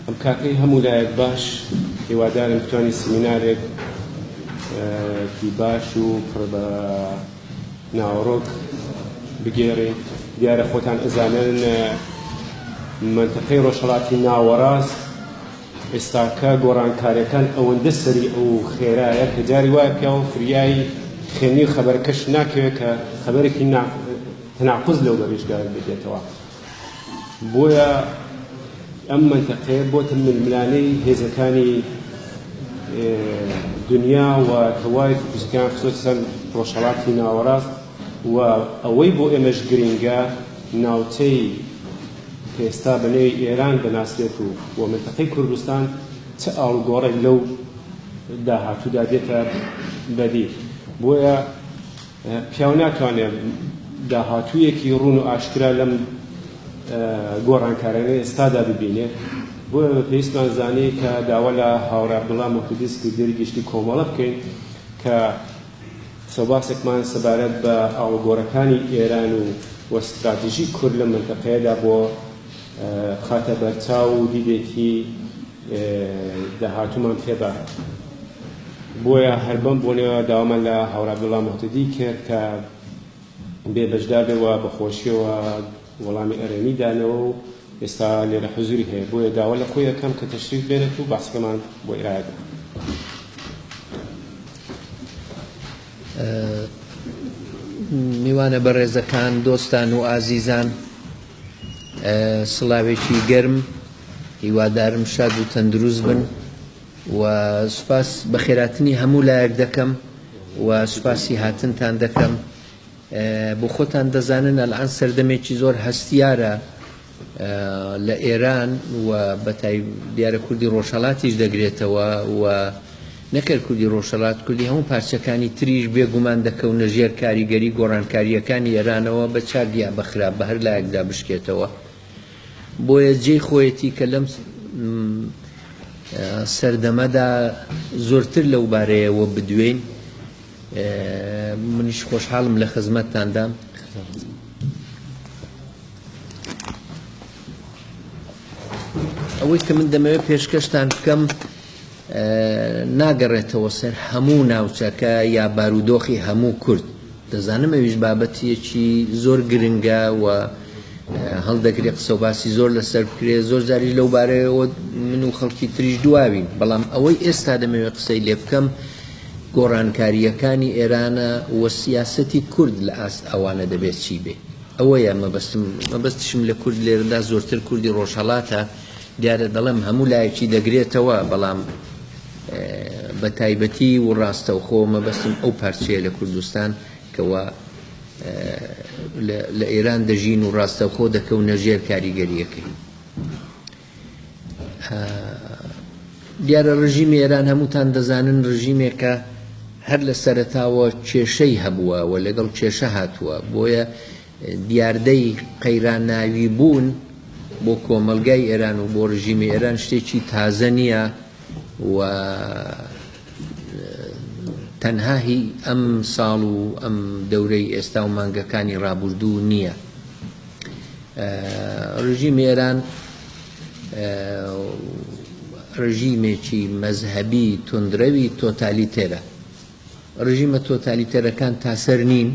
ئەم کاکەی هەموو لایەک باش هیوادارم بتوانی سمینارێک باش و پڕ بە ناوەڕۆک بگێڕێ. دیارە خۆتان ئەزانن منتەقەی ڕۆژهەڵاتی ناوەڕاست ئێستاکە گۆڕانکاریەکان ئەوەندە سەری ئەو خێرایە کە جاری وایە پیاوە فریایی خێنی خەبەرکەش ناکەوێت کە خەبەرێکی تەناقوز لەو بەڕێژگار بێتەوە. بۆیە ئەم منتەقەیە بۆتە ململانەی هێزەکانی دنیا و کەوای فزیکیان خصوصا سەر ڕۆژهەڵاتی ناوەڕاست و ئەوەی بۆ ئێمەش گرنگە ناوچەی کە ئێستا بەنێوی ئێران بەناسرێت و منتەقەی کوردستان چه ئاڵگۆڕێک لەو داهاتوودا دێتە بەدی. بۆیە پیاو ناتوانێت داهاتوویەکی ڕوون و ئاشکرا لەم گۆڕانکارانەی ئێستادا ببینێت. بۆیە پێویستمان زانێ کە داوا لە هاوڕێ عەبدوڵڵا موحتەدیس کردەوەی گشتی کۆمەڵە بکەین کە سەباسێکمان سەبارەت بە ئاڵگۆڕەکانی ئێران و استراتیژی کورد لە منتەقەیەدا بۆ خاتە بەرچاو و دیدێکی داهاتوومان پێدا. بۆیە هەر بەم بۆنەوە داوامان لە هاوڕێ عەبدوڵڵا موحتەدی کرد کە بێبەشدار بێەوە بەخۆشیەوە وەڵامی ئەرێنی دانەوە و ئێستا لێرە حزوری هەیە. بۆیە داوا لە خۆی یەکەم کە تەشریف بێنێت و باسەکەمان بۆ ئێرایە بێت. میوانە بەڕێزەکان، دۆستان و ئازیزان، سڵاوێکی گەرم، هیوادارم شاد و تەندروست بن و سوپاس بە خێراتنی هەموو لایەک دەکەم و سوپاسی هاتنتان دەکەم. بۆ خۆتان دەزانن ئەلعان سەردەمێکی زۆر هەستیارە لە ئێران و بەتای دیارە کوردی ڕۆژهەڵاتیش دەگرێتەوە و نەکرد کوردی ڕۆژهەڵات کوردی هەموو پارچەکانی تریش بێگومان دەکەونە ژێر کاریگەری گۆڕانکاریەکانی ئێرانەوە بە چاردیا بەخراپ بە هەر لایەکدا بشکێتەوە. بۆیە جێی خۆیەتی کە لەم سەردەمەدا زۆرتر لەو بارەیەوە بدوێن. منیش خۆشحاڵم لە خزمەتتاندام. ئەوەی کە من دەمەوێت پێشکەشتان بکەم ناگەڕێتەوە سەر هەموو ناوچەکە یا بارودۆخی هەموو کورد. دەزانم ئەویش بابەتیەکی زۆر گرنگە و هەڵدەگرێت قسە و باسی زۆر لەسەر بکرێ. زۆر جاری لەو بارەیەوە من و خەڵکی تریش دواوین، بەڵام ئەوەی ئێستا دەمەوێت قسەی لێ بکەم گۆڕانکاریەکانی ئێرانە و سیاسەتی کورد لە ئاست ئەوانە دەبێت چی بێ. ئەوەیە مەبەستشم لە کورد لێرەدا زۆرتر کوردی ڕۆژهەڵاتە. دیارە دەڵێم هەموو لایەکی دەگرێتەوە، بەڵام بە تایبەتی و ڕاستەوخۆ مەبەستم ئەو پارچەیە لە کوردستان کەوا لە ئێران دەژین و ڕاستەوخۆ دەکەونە ژێر کاریگەریەکەی. دیارە ڕژیمی ئێران هەمووتان دەزانن ڕژیمێکە هەر لە سەرەتاوە کێشەی هەبووە و لەگەڵ کێشە هاتووە. بۆیە دیاردەی قەیرانناوی بوون بۆ کۆمەلگای ئێران و بۆ ڕژیمی ئێران شتێکی تازە نییە و تەنها هی ئەم ساڵ و ئەم دەورەی ئێستا و مانگەکانی ڕابردوو نییە. ڕژیمی ئێران ڕژیمێکی مەزهەبی تۆندرەوی تۆتالیتێرە. ڕژیمە تۆتالیتێرەکان تاسەر نین،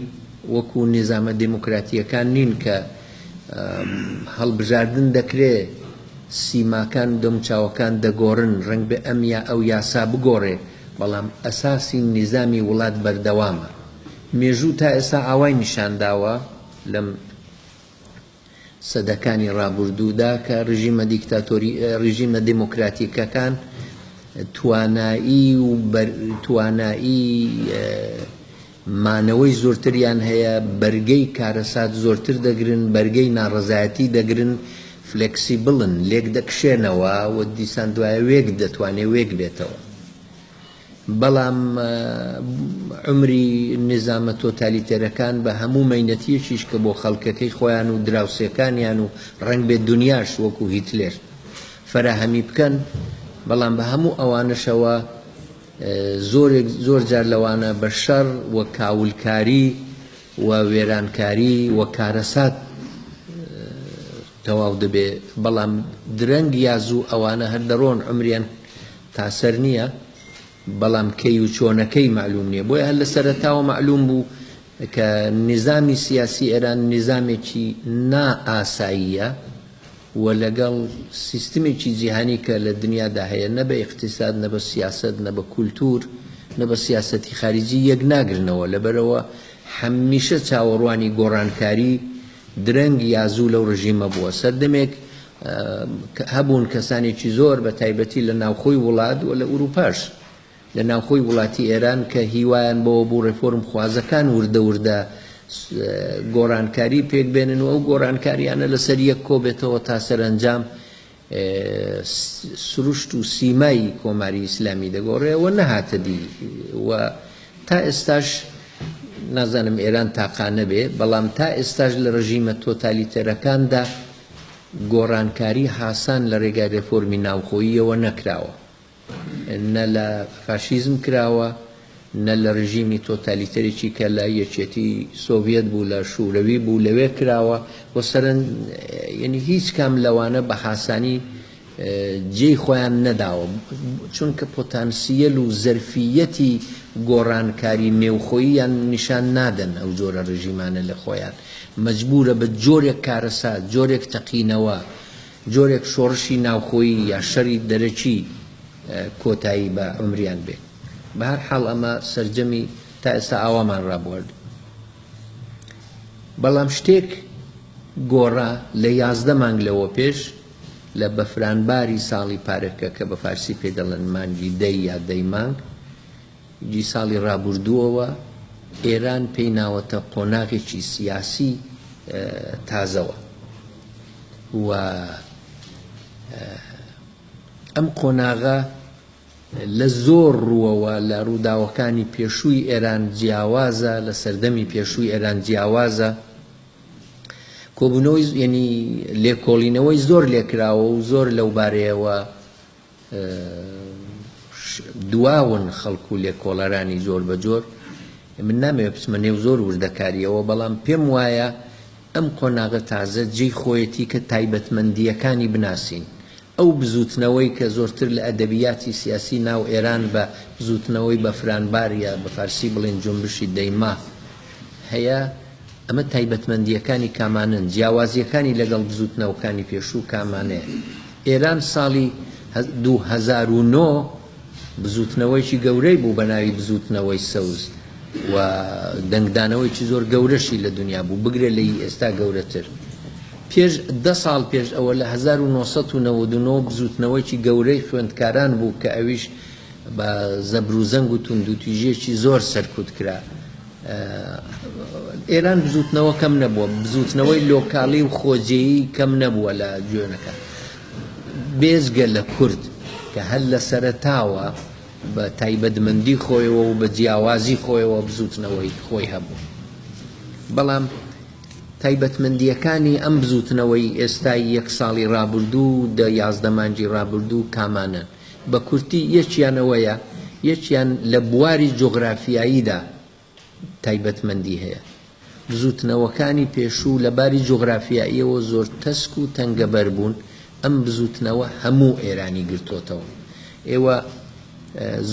وەکو نظامە دموکراتیەکان نین کە هەڵبژاردن دەکرێت، سیماکان دەموچاوەکان دەگۆڕن ڕنگ بە ئەم یا ئەو یاسا بگۆڕێ، بەڵام ئەساسی نیزامی وڵات بەردەوامە. مێژوو تا ئێستا ئاوای نیشانداوە لەم سەدەکانی ڕابردوودا کە ڕژیمە دموکراتیکەکان توانایی مانەوەی زۆرتریان هەیە، بەرگەی کارەسات زۆرتر دەگرن، بەرگەی ناڕەزایەتی دەگرن، فلێکسیبڵن، لێک دەکشێنەوە و دیسان دوایە وێک دەتوانێت وێک بێتەوە. بەڵام عمری نظامە تۆتالیتێرەکان بە هەموو مەینەتیەکیش کە بۆ خەڵکەکەی خۆیان و دراوسێکانیان و ڕنگ بێت دنیاش وەکو هیتلێر فەراهەمی بکەن، بەڵام بە هەموو ئەوانشەوە زۆر جار لەوانە بە شەڕ و کاولکاری و وێرانکاری و کارەسات تەواو دەبێ بەڵام درەنگ یازوو ئەوانە هەر دەڕۆن عمریان تاسەر نییە بەڵام کەی و چۆنەکەی معلوم نییە بۆیە هەر لە سەرەتاوە معلوم بوو کە نظامی سیاسی ئێران نظامێکی نائاساییە و لەگەڵ سیستمێکی جیهانی کە لە دنیادا هەیە نە بە اقتصاد نە بە سیاست نە بە کولتور نە بە سیاسەتی خارجی یەک ناگرنەوە لەبەرەوە هەمیشە چاوەڕوانی گۆڕانکاری درەنگ یازوو لەو ڕژیمە بووە سەردەمێک هەبوون کەسانێکی زۆر بە تایبەتی لە ناوخۆی وڵات و لە ئوروپاش لە ناوخۆی وڵاتی ئێران کە هیوایان بەوە بوو ڕێفۆرم خوازەکان وردە وردە گۆڕانکاری پێک بێنن و ئەو گۆڕانکاریانە لەسەر یەک کۆ بێتەوە تا سەرئەنجام سروشت و سیمای کۆماری ئیسلامی دەگۆڕێەوە نەهاتە دی و تا ئێستاش نازانم ئێران تاقانە بێ بەڵام تا ئێستاش لە ڕژیمە تۆتالیتەرەکاندا گۆڕانکاری حاسان لە ڕێگای ڕێفۆرمی ناوخۆییەوە نەکراوە نە لە فاشیزم کراوە نە لە ڕژیمی تۆتالیتەرێکی کە لە یەکێتی سۆڤێت بوو لە شوورەوی بوو لەوێ کراوە بۆ سەرەن یعنی هیچ کام لەوانە بە حاسانی جێی خۆیان نەداوە چونکە پۆتانسیەل و زەرفیەتی گۆڕانکاری نێوخۆییان نیشان نادەن ئەو جۆرە ڕژیمانە لە خۆیان مەجبورە بە جۆرێک کارەسات جۆرێک تەقینەوە جۆرێک شۆڕشی ناوخۆیی یا شەری دەرەکی کۆتایی بە عمریان بێت بە هەر حاڵ ئەمە سەرجەمی تا ئێستا ئاوامان ڕابوارد بەڵام شتێک گۆڕا لە 11 مانگ لەوە پێش لە بەفرانباری ساڵی پارێکە کە بە فارسی پێ دەڵێن مانگی دەی یا دەی مانگ جی ساڵی ڕابردووەوە ئێران پێی ناوەتە قۆناغێکی سیاسی تازەوە و ئەم قۆناغە لە زۆر ڕووەوە لە ڕووداوەکانی پێشووی ئێران جیاوازە لە سەردەمی پێشووی ئێران جیاوازە کۆبوونەوەی یعنی لێکۆڵینەوەی زۆر لێکراوە و زۆر لەو بارەیەوە دواون خەڵکو و لێکۆڵەرانی زۆر بە جۆر من نامەوێت بچمە نێو زۆر وردەکاریەوە بەڵام پێم وایە ئەم قۆناغە تازە جێی خۆیەتی کە تایبەتمەندیەکانی بناسین ئەو بزوتنەوەی کە زۆرتر لە ئەدەبیاتی سیاسی ناو ئێران بە بزوتنەوەی بەفرانبار یا بە فارسی بڵێن جنبشی دەیما هەیە ئەمە تایبەتمەندیەکانی کامانن جیاوازیەکانی لەگەڵ بزوتنەوەکانی پێشوو کامانەیە ئێران ساڵی 2009 بزوتنەوەیکی گەورەی بوو بە ناوی بزوتنەوەی سەوز و دەنگدانەوەیکی زۆر گەورەشی لە دنیا بوو بگرێ لە ئێستا گەورەتر پێش 10 ساڵ پێش ئەوە لە 1999 بزوتنەوەیکی گەورەی خوێندکاران بوو کە ئەویش بە زەبروزەنگ و توندوتیژێکی زۆر سەرکوت کرا ئێران بزوتنەوە کەم نەبووە بزوتنەوەی لۆکاڵی و خۆجێیی کەم نەبووە لە جوێنەکە بێزگە لە کورد کە هەر لە سەرەتاوە بە تایبەتمەندی خۆیەوە و بە جیاوازی خۆیەوە بزوتنەوەی خۆی هەبوو بەڵام تایبەتمەندیەکانی ئەم بزوتنەوەی ئێستای یەک ساڵی ڕابردوو دە 11 مانگی ڕابردوو کامانن بە کورتی یەکیانەوەیە یەکیان لە بواری جۆغرافیاییدا تایبەتمەندی هەیە بزوتنەوەکانی پێشوو لە باری جۆغرافیاییەوە زۆر تەسک و تەنگەبەر بوون ئەم بزوتنەوە هەموو ئێرانی گرتوتەوە ئێوە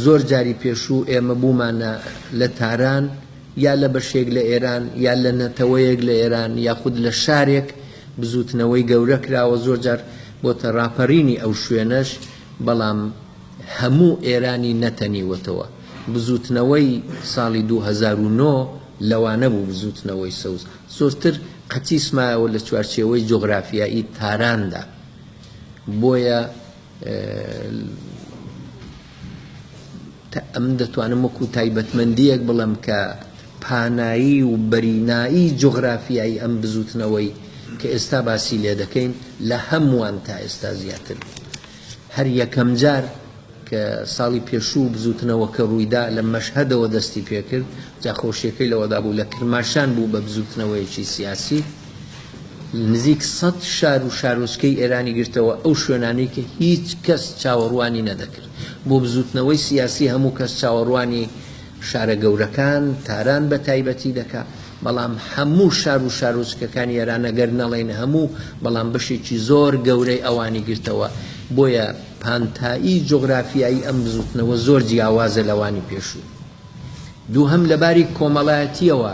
زۆر جاری پێشوو ئێمە بوومانە لە تاران یا لە بەشێک لە ئێران یا لە نەتەوەیەک لە ئێران یاخود لە شارێک بزوتنەوەی گەورە کراوە زۆر جار بۆتە ڕاپەڕینی ئەو شوێنەش بەڵام هەموو ئێرانی نەتەنیوەتەوە بزوتنەوەی ساڵی 2009 لەوانە بوو بزوتنەوەی سەوز زۆرتر قەتیسمایەوە لە چوارچێوەی جۆغرافیایی تاراندا بۆیە ئەم دەتوانم وەکو تایبەتمەندیەک بڵم کە پانایی و بەرینایی جۆغرافیایی ئەم بزوتنەوەی کە ئێستا باسی لێ دەکەین لە هەمووان تا ئێستا زیاتر هەر یەکەم جار کە ساڵی پێشوو بزوتنەوە کە ڕوویدا لە مەشهەدەوە دەستی پێکرد جا خۆشیەکەی لەوەدا بوو لە کرماشان بوو بە بزوتنەوەیەکی سیاسی نزیک 100 شار و شارۆچکەی ئێرانی گرتەوە ئەو شوێنانەی کە هیچ کەس چاوەڕوانی نەدەکرد بۆ بزوتنەوەی سیاسی هەموو کەس چاوەڕوانی شارە گەورەکان تاران بە تایبەتی دەکا بەڵام هەموو شار و شارۆچکەکانی ئێران ئەگەر نەڵێن هەموو بەڵام بەشێکی زۆر گەورەی ئەوانی گرتەوە بۆیە پانتایی جۆگرافیایی ئەم بزوتنەوە زۆر جیاوازە لەوانی پێشوو. دووهەم لەباری کۆمەڵایەتیەوە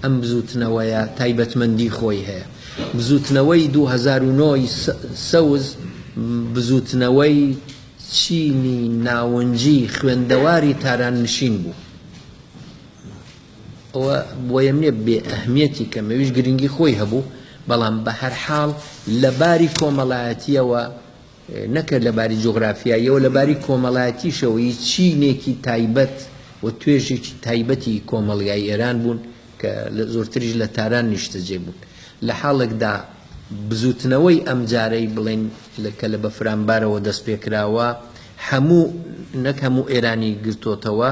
ئەم بزوتنەوەیە تایبەتمەندی خۆی هەیە. بزوتنەوەی 2009 سەوز بزوتنەوەی چینی ناوەنجی خوێندەواری تاراننشین بوو. ئەوە بۆیە منێ بێ ئەهمیەتی کەمەویش گرنگی خۆی هەبوو بەڵام بە هەر حاڵ لەباری کۆمەڵایەتیەوە نەکرد لەباری جۆگرافیاییەوە لەباری کۆمەڵایەتیشەوەی چینێکی تایبەت و توێژێکی تایبەتی کۆمەڵگای ئێران بوون کە زۆرتریش لە تاران نیشتەجێ بوون. لە حاڵێکدا بزوتنەوەی ئەم جارەی بڵێن کە لە بەفرامبارەوە دەست پێکراوە هەموو نەک هەموو ئێرانی گرتوتەوە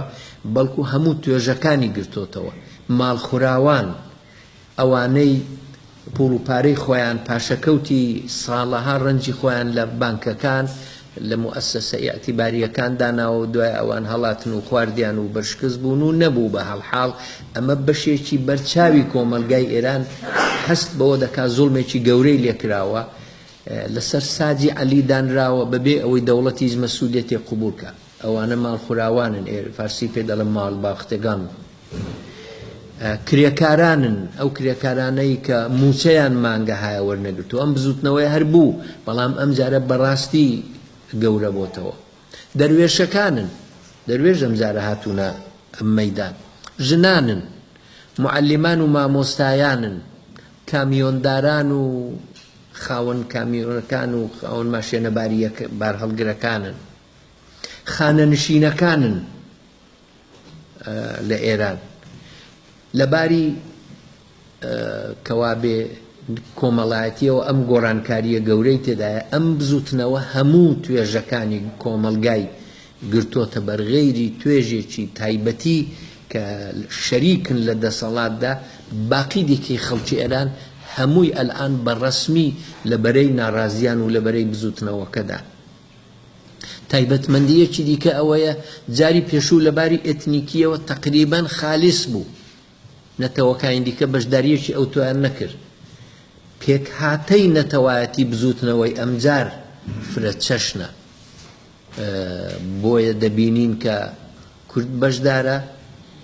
بەڵکو هەموو توێژەکانی گرتوتەوە. ماڵخوراوان ئەوانەی پوڵ و پارەی خۆیان پاشەکەوتی ساڵەها ڕەنجی خۆیان لە بانکەکان لە مؤسسە ئیعتیباریەکان داناوە دوای ئەوان هەڵاتن و خواردیان و بەرشکست بوون و نەبوو بە هەڵحاڵ ئەمە بەشێکی بەرچاوی کۆمەلگای ئێران هەست بەوە دەکات زوڵمێکی گەورەی لێکراوە لەسەر ساجی عەلی دانراوە بەبێ ئەوەی دەوڵەتی مەسئولیەتی قبولکە. ئەوانە ماڵخوراوانن فارسی پێ دەڵێن ماڵ باختەگان کرێکارانن ئەو کرێکارانەی کە موچەیان مانگە هایە وەرنەگرتووە. ئەم بزوتنەوەی هەر بوو بەڵام ئەم جارە بەڕاستی گەورە بۆتەوە. دەروێشەکانن دەروێژ ئەم جارە هاتوونە ئەم مەیدان ژنانن معلمان و مامۆستایانن کامیۆنداران و خاوەن کامیۆنەکان و خاوەن ماشێنەباری بارهەڵگرەکانن خانەنشینەکانن لە ئێران. لەباری کەوابێ کۆمەڵایەتیەوە ئەم گۆڕانکاریە گەورەی تێدایە ئەم بزوتنەوە هەموو توێژەکانی کۆمەلگای گرتۆتە بەرغەیری توێژێکی تایبەتی کە شەریکن لە دەسەڵاتدا باقی دیکەی خەڵکی ئێران هەمووی ئەلئان بەڕەسمی لەبەرەی ناڕازیان و لەبەرەی بزوتنەوەکەدا. تایبەتمەندیەکی دیکە ئەوەیە جاری پێشوو لەباری ئێتنیکیەوە تەقریبەن خالیس بوو نەتەوەکانی دیکە بەشداریەکی ئەو توان نەکرد. پێک هاتەی نەتەوایەتی بزوتنەوەی ئەمجار فرەچەشنە بۆیە دەبینین کە کورد بەشدارە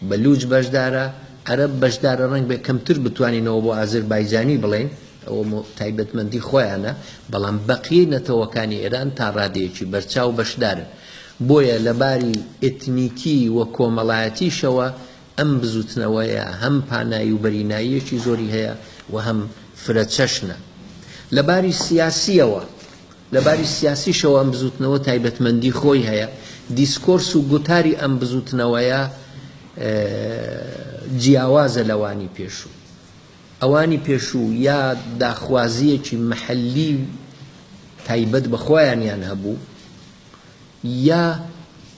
بەلوچ بەشدارە عەرەب بەشدارە ڕەنگ بێ کەمتر بتوانینەوە بۆ ئازەربایجانی بڵێن ئەوە تایبەتمەندی خۆیانە بەڵام بەقیە نەتەوەکانی ئێران تا ڕادەیەکی بەرچاو بەشدارن. بۆیە لەباری ئێتنیکی و کۆمەڵایەتیشەوە ئەم بزوتنەوەیە هەم پانایی و بەریناییەکی زۆری هەیە و هەم فرەچەشنە. لەباری سیاسیەوە لەباری سیاسیشەوە ئەم بزوتنەوە تایبەتمەندی خۆی هەیە. دیسکۆرس و گوتاری ئەم بزوتنەوەیە جیاوازە لەوانی پێشوو. ئەوانی پێشوو یا داخوازیەکی مەحەلی تایبەت بە خۆیانیان هەبوو یا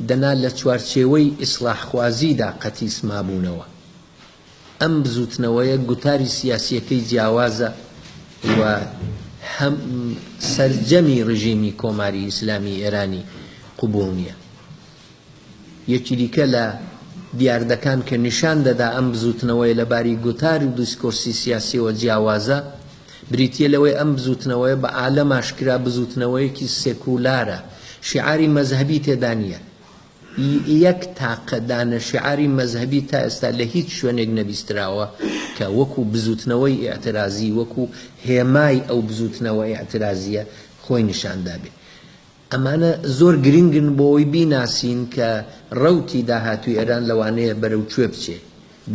دەنا لە چوارچێوەی ئیسلاحخوازیدا قەتیس مابوونەوە. ئەم بزوتنەوەیە گوتاری سیاسیەکەی جیاوازە و هەم سەرجەمی ڕژیمی کۆماری ئیسلامی ئێرانی قبوڵ نییە. یەکی دیکە لە دیاردەکان کە نیشان دەدا ئەم بزوتنەوەی لەباری گوتاری و دیسکۆرسی سیاسیەوە جیاوازە بریتیە لەوەی ئەم بزوتنەوەی بە عالەم ئاشکرا بزوتنەوەیەکی سێکولارە شیعاری مەذهبی تێدا نییە. یەک تاقەدانە شیعاری مەذهبی تا ئێستا لە هیچ شوێنێک نەبیستراوە کە وەکو بزوتنەوەی ئێعترازی وەکو هێمای ئەو بزوتنەوەی ئێعترازیە خۆی نیشاندا بێ. ئەمانە زۆر گرنگن بۆەوەی بیناسین کە ڕەوتی داهاتوی ئێران لەوانەیە بەرەو کوێ بچێ.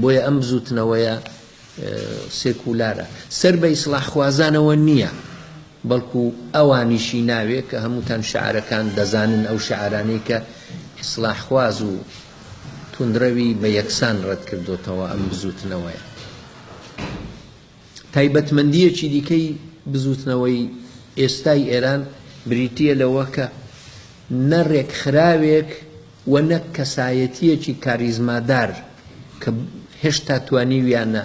بۆیە ئەم بزوتنەوەیە سێکولارە سەر بە ئیسلاحخوازانەوە نییە بەڵکو ئەوانیشی ناوێت کە هەمووتان شعارەکان دەزانن ئەو شعارانەی کە ئیسلاحخواز و توندڕەوی بە یەکسان ڕەت کردوتەوە ئەم بزوتنەوەیە. تایبەتمەندیەکی دیکەی بزوتنەوەی ئێستای ئێران بریتیە لەوە کە نە ڕێکخراوێک و نە کەسایەتیەکی کاریزمادار کە هێشتا توانیویانە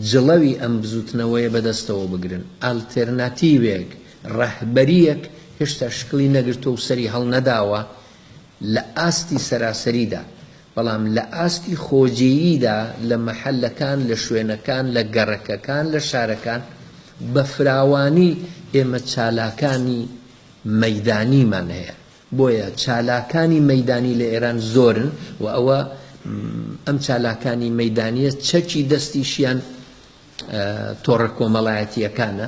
جڵەوی ئەم بزوتنەوەیە بەدەستەوە بگرن. ئالتێرناتیڤێک ڕەهبەریەک هێشتا شکلی نەگرتووە و سەری هەڵ نەداوە لە ئاستی سەراسەریدا بەڵام لە ئاستی خۆجێییدا لە مەحەلەکان لە شوێنەکان لە گەڕەکەکان لە شارەکان بە فراوانی ئێمە چالاکانی مەیدانیمان هەیە بۆیە چالاکانی مەیدانی لە ئێران زۆرن و ئەوە ئەم چالاکانی مەیدانیە چەکی دەستیشیان تۆڕە کۆمەڵایەتیەکانە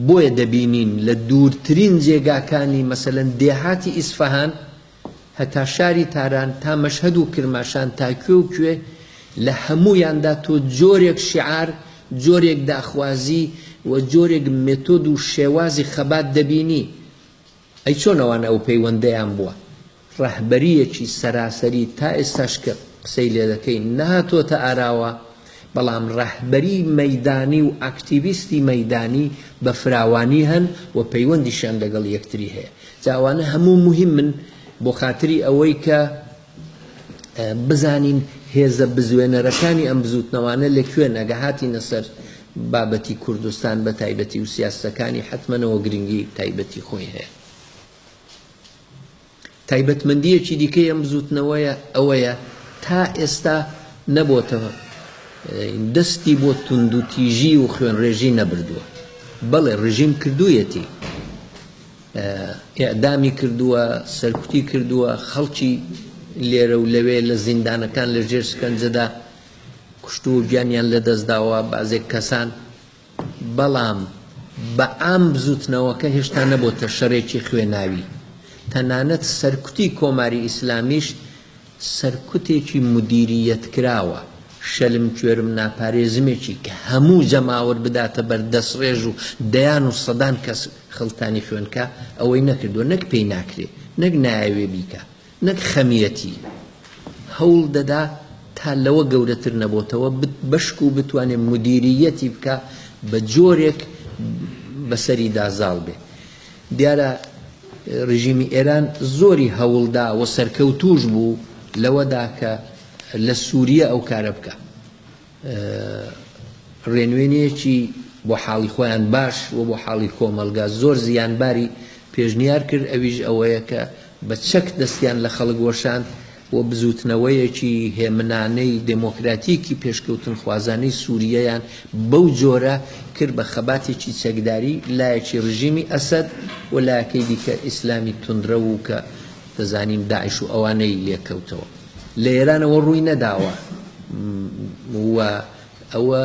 بۆیە دەبینین لە دوورترین جێگاکانی مەسەلەن دێهاتی ئیسفەهان هەتا شاری تاران تا مەشهەد و کرماشان تا کوێ و کوێ لە هەموویاندا تۆ جۆرێک شیعار جۆرێک داخوازی و جۆرێک مێتۆد و شێوازی خەبات دەبینی ئەی چۆنەوان ئەو پەیوەندەیان بووە ڕەهبەریەکی سەراسەری تا ئێستاش کە قسەی لێ دەکەین نهاتۆتە ئاراوە بەڵام ڕەهبەری مەیدانی و ئاکتیڤیستی مەیدانی بە فراوانی هەن و پەیوەندیشان لەگەڵ یەکتری هەیە جاوانە هەموو مهم من بۆ خاتری ئەوەی کە بزانین هێزە بزوێنەرەکانی ئەم بزوتنەوانە لەکوێ نەگەهاتی نەسەر بابەتی کوردستان بە تایبەتی و سیاسەکانی حتمەنەوە گرنگی تایبەتی خۆی هەیە تایبەتمەندیەکی دیکەی ئەم بزوتنەوەیە ئەوەیە تا ئێستا نەبۆتەوە دەستی بۆ توند و تیژی و خوێنڕێژی نەبردووە بەڵێ ڕژیم کردوویەتی ئێعدامی کردووە سەرکوتی کردووە خەڵکی لێرە و لەوێ لە زیندانەکان لە ژێر شکنجەدا کوشت و گیانیان لەدەستداوە بازێک کەسان بەڵام بە ئام بزوتنەوەکە هێشتا نەبۆتە شەڕێکی خوێناوی تەنانەت سەرکوتی کۆماری ئیسلامیش سەرکوتێکی مدیریەت کراوە شەلم کوێرم ناپارێزمێکی کە هەموو جەماوەر بداتە بەردەستڕێژ و دەیان و سەدان کەس خەڵتانی خوێنکە ئەوەی نەکردووە نەک پێی ناکرێ نەک نایەوێ بیکە نەک خەمیەتی هەوڵ دەدا تا لەوە گەورەتر نەبۆتەوە بەشک و بتوانێت مدیریەتی بکە بە جۆرێک بەسەری دازاڵ بێ دیارە ڕژیمی ئێران زۆری هەوڵدا و سەرکەوتوش بوو لەوەدا کە لە سووریە ئەو کارە بکە ڕێنوێنەیەکی بۆ حاڵی خۆیان باش و بۆ حاڵی کۆمەلگا زۆر زیانباری پێشنیار کرد ئەویش ئەوەیە کە بە چەک دەستیان لە خەڵک وەشاند و بزوتنەوەیەکی هێمنانەی دموکراتیکی پێشکەوتن خوازانەی سووریەیان بەو جۆرە کرد بە خەباتێکی چەکداری لایەکی ڕژیمی ئەسەد و لایەکەی دیکە ئیسلامی توندرە و کە دەزانین داعش و ئەوانەی لێکەوتەوە لە ئێرانەوە ڕووی نەداوە و ئەوە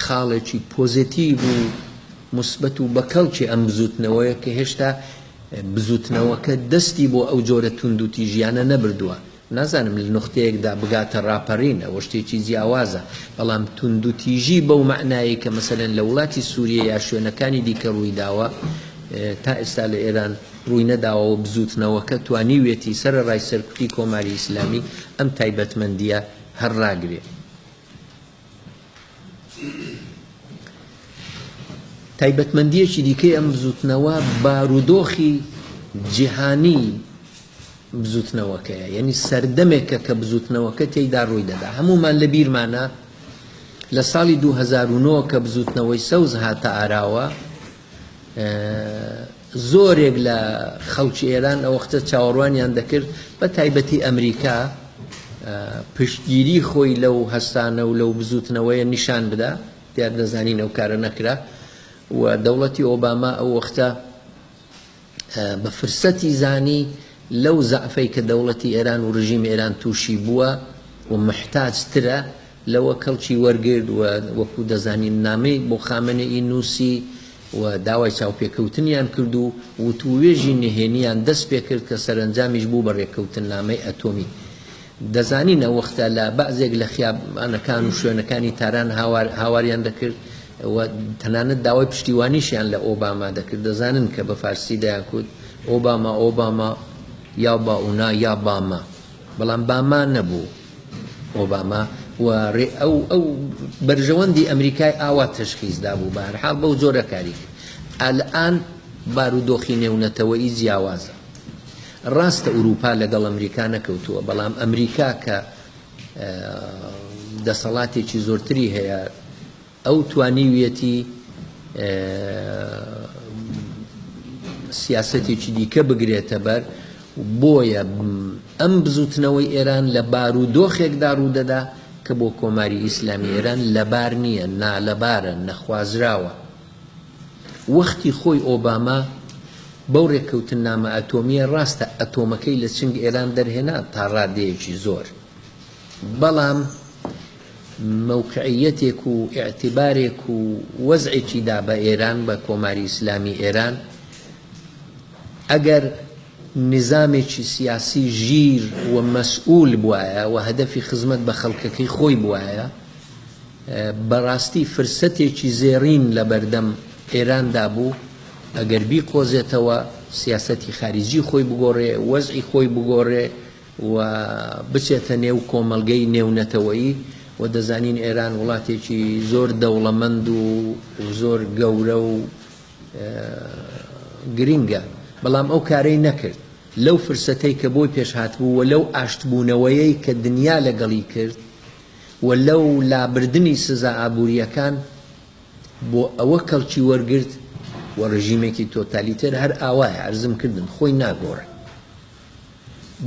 خاڵێکی پۆزیتیڤ و مثبەت و بەکەڵکی ئەم بزوتنەوەیە کە هێشتا بزوتنەوەکە دەستی بۆ ئەو جۆرە تونند و تیژیانە نەبردووە نازانم لە نقطەیەکدا بگاتە ڕاپەڕین ئەوە شتێکی جیاوازە بەڵام تونند و تیژی بەو معنایی کە مەسەلەن لە وڵاتی سووریە یا شوێنەکانی دیکە ڕووی داوە تا ئێستا لە ئێران ڕووی نەداوە و بزوتنەوەکە توانیوێتی سەرەڕای سەرکوتی کۆماری ئیسلامی ئەم تایبەتمەندیە هەرڕاگرێ تایبەتمەندیەکی دیکەی ئەم بزوتنەوە بارودۆخی جیهانی بزوتنەوەکەیە یعنی سەردەمێکە کە بزوتنەوەکە تێیدا ڕووی دەدا هەمومان لە بیرمانە لە ساڵی 2009 کە بزوتنەوەی سەوز هاتە ئاراوە زۆرێک لە خەڵکی ئێران ئەو وەختە چاوەڕوانیان دەکرد بە تایبەتی ئەمریکا پشتگیری خۆی لەو هەستانە و لەو بزوتنەوەیە نیشان بدا دیار دەزانین ئەو کارە نەکرا و دەوڵەتی ئۆباما ئەو وەختە بە فرسەتی زانی لەو زەعفەی کە دەوڵەتی ئێران و ڕژیمی ئێران تووشی بووە و محتاجترە لەوە کەڵکی وەرگرد و وەکو دەزانین نامەی بۆ خامنەئی نووسی و داوای چاوپێکەوتنیان کرد و وتووێژی نهێنیان دەست پێ کرد کە سەرنجامیش بوو بە ڕێکەوتن نامەی ئەتۆمی دەزانین ئەو وەختە لە بەعزێک لە خیابانەکان و شوێنەکانی تاران هاواریان دەکرد و تەنانەت داوای پشتیوانیشیان لە ئۆباما دەکرد دەزانن کە بە فارسی دەیانکوت ئۆباما یا باونا یا باما بەڵام باما نەبوو ئۆباما و ئەو بەرژەوەندی ئەمریکای ئاوا تەشخیصدا بوو بە هەرحاڵ بەو جۆرە کاری ئەلئان بارودۆخی نێونەتەوەی جیاوازە ڕاستە ئوروپا لەگەڵ ئەمریکا نەکەوتووە بەڵام ئەمریکا کە دەسەڵاتێکی زۆرتری هەیە ئەو توانیویەتی سیاسەتێکی دیکە بگرێتە بەر بۆیە ئەم بزوتنەوەی ئێران لە بارودۆخێکدا ڕوودەدا کە بۆ کۆماری ئیسلامی ئێران لەبار نییە، نالەبارە، نەخوازراوە. وەختی خۆی ئۆباما بەو ڕێککەوتن نامە ئەتۆمیە ڕاستە ئەتۆمەکەی لە چنگ ئێران دەرهێنا تا ڕادەیەکی زۆر، بەڵام موقعیەتێک و ئێعتیبارێک و وەزعێکی دا بە ئێران، بە کۆماری ئیسلامی ئێران، ئەگەر نظامێکی سیاسی ژیر و مەسئول بوایە و هەدەفی خزمەت بە خەڵکەکەی خۆی بوایە، بەڕاستی فرسەتێکی زێڕین لە بەردەم ئێراندا بوو ئەگەر بیقۆزێتەوە سیاسەتی خارجی خۆی بگۆڕێ، وەزعی خۆی بگۆڕێ و بچێتە نێو کۆمەلگەی نێونەتەوەیی. و دەزانین ئێران وڵاتێکی زۆر دەوڵەمەند و زۆر گەورە و گرینگە، بەڵام ئەو کارەی نەکرد. لەو فرسەتەی کە بۆی پێشهات بوو و لەو ئاشتبوونەوەیەی کە دنیا لەگەڵی کرد و لەو لابردنی سزا ئابوووریەکان بۆ ئەوە کەڵکی وەرگرت و ڕژیمێکی تۆتالیتەر هەر ئاوایە عەرزم کردم خۆی ناگۆڕێ،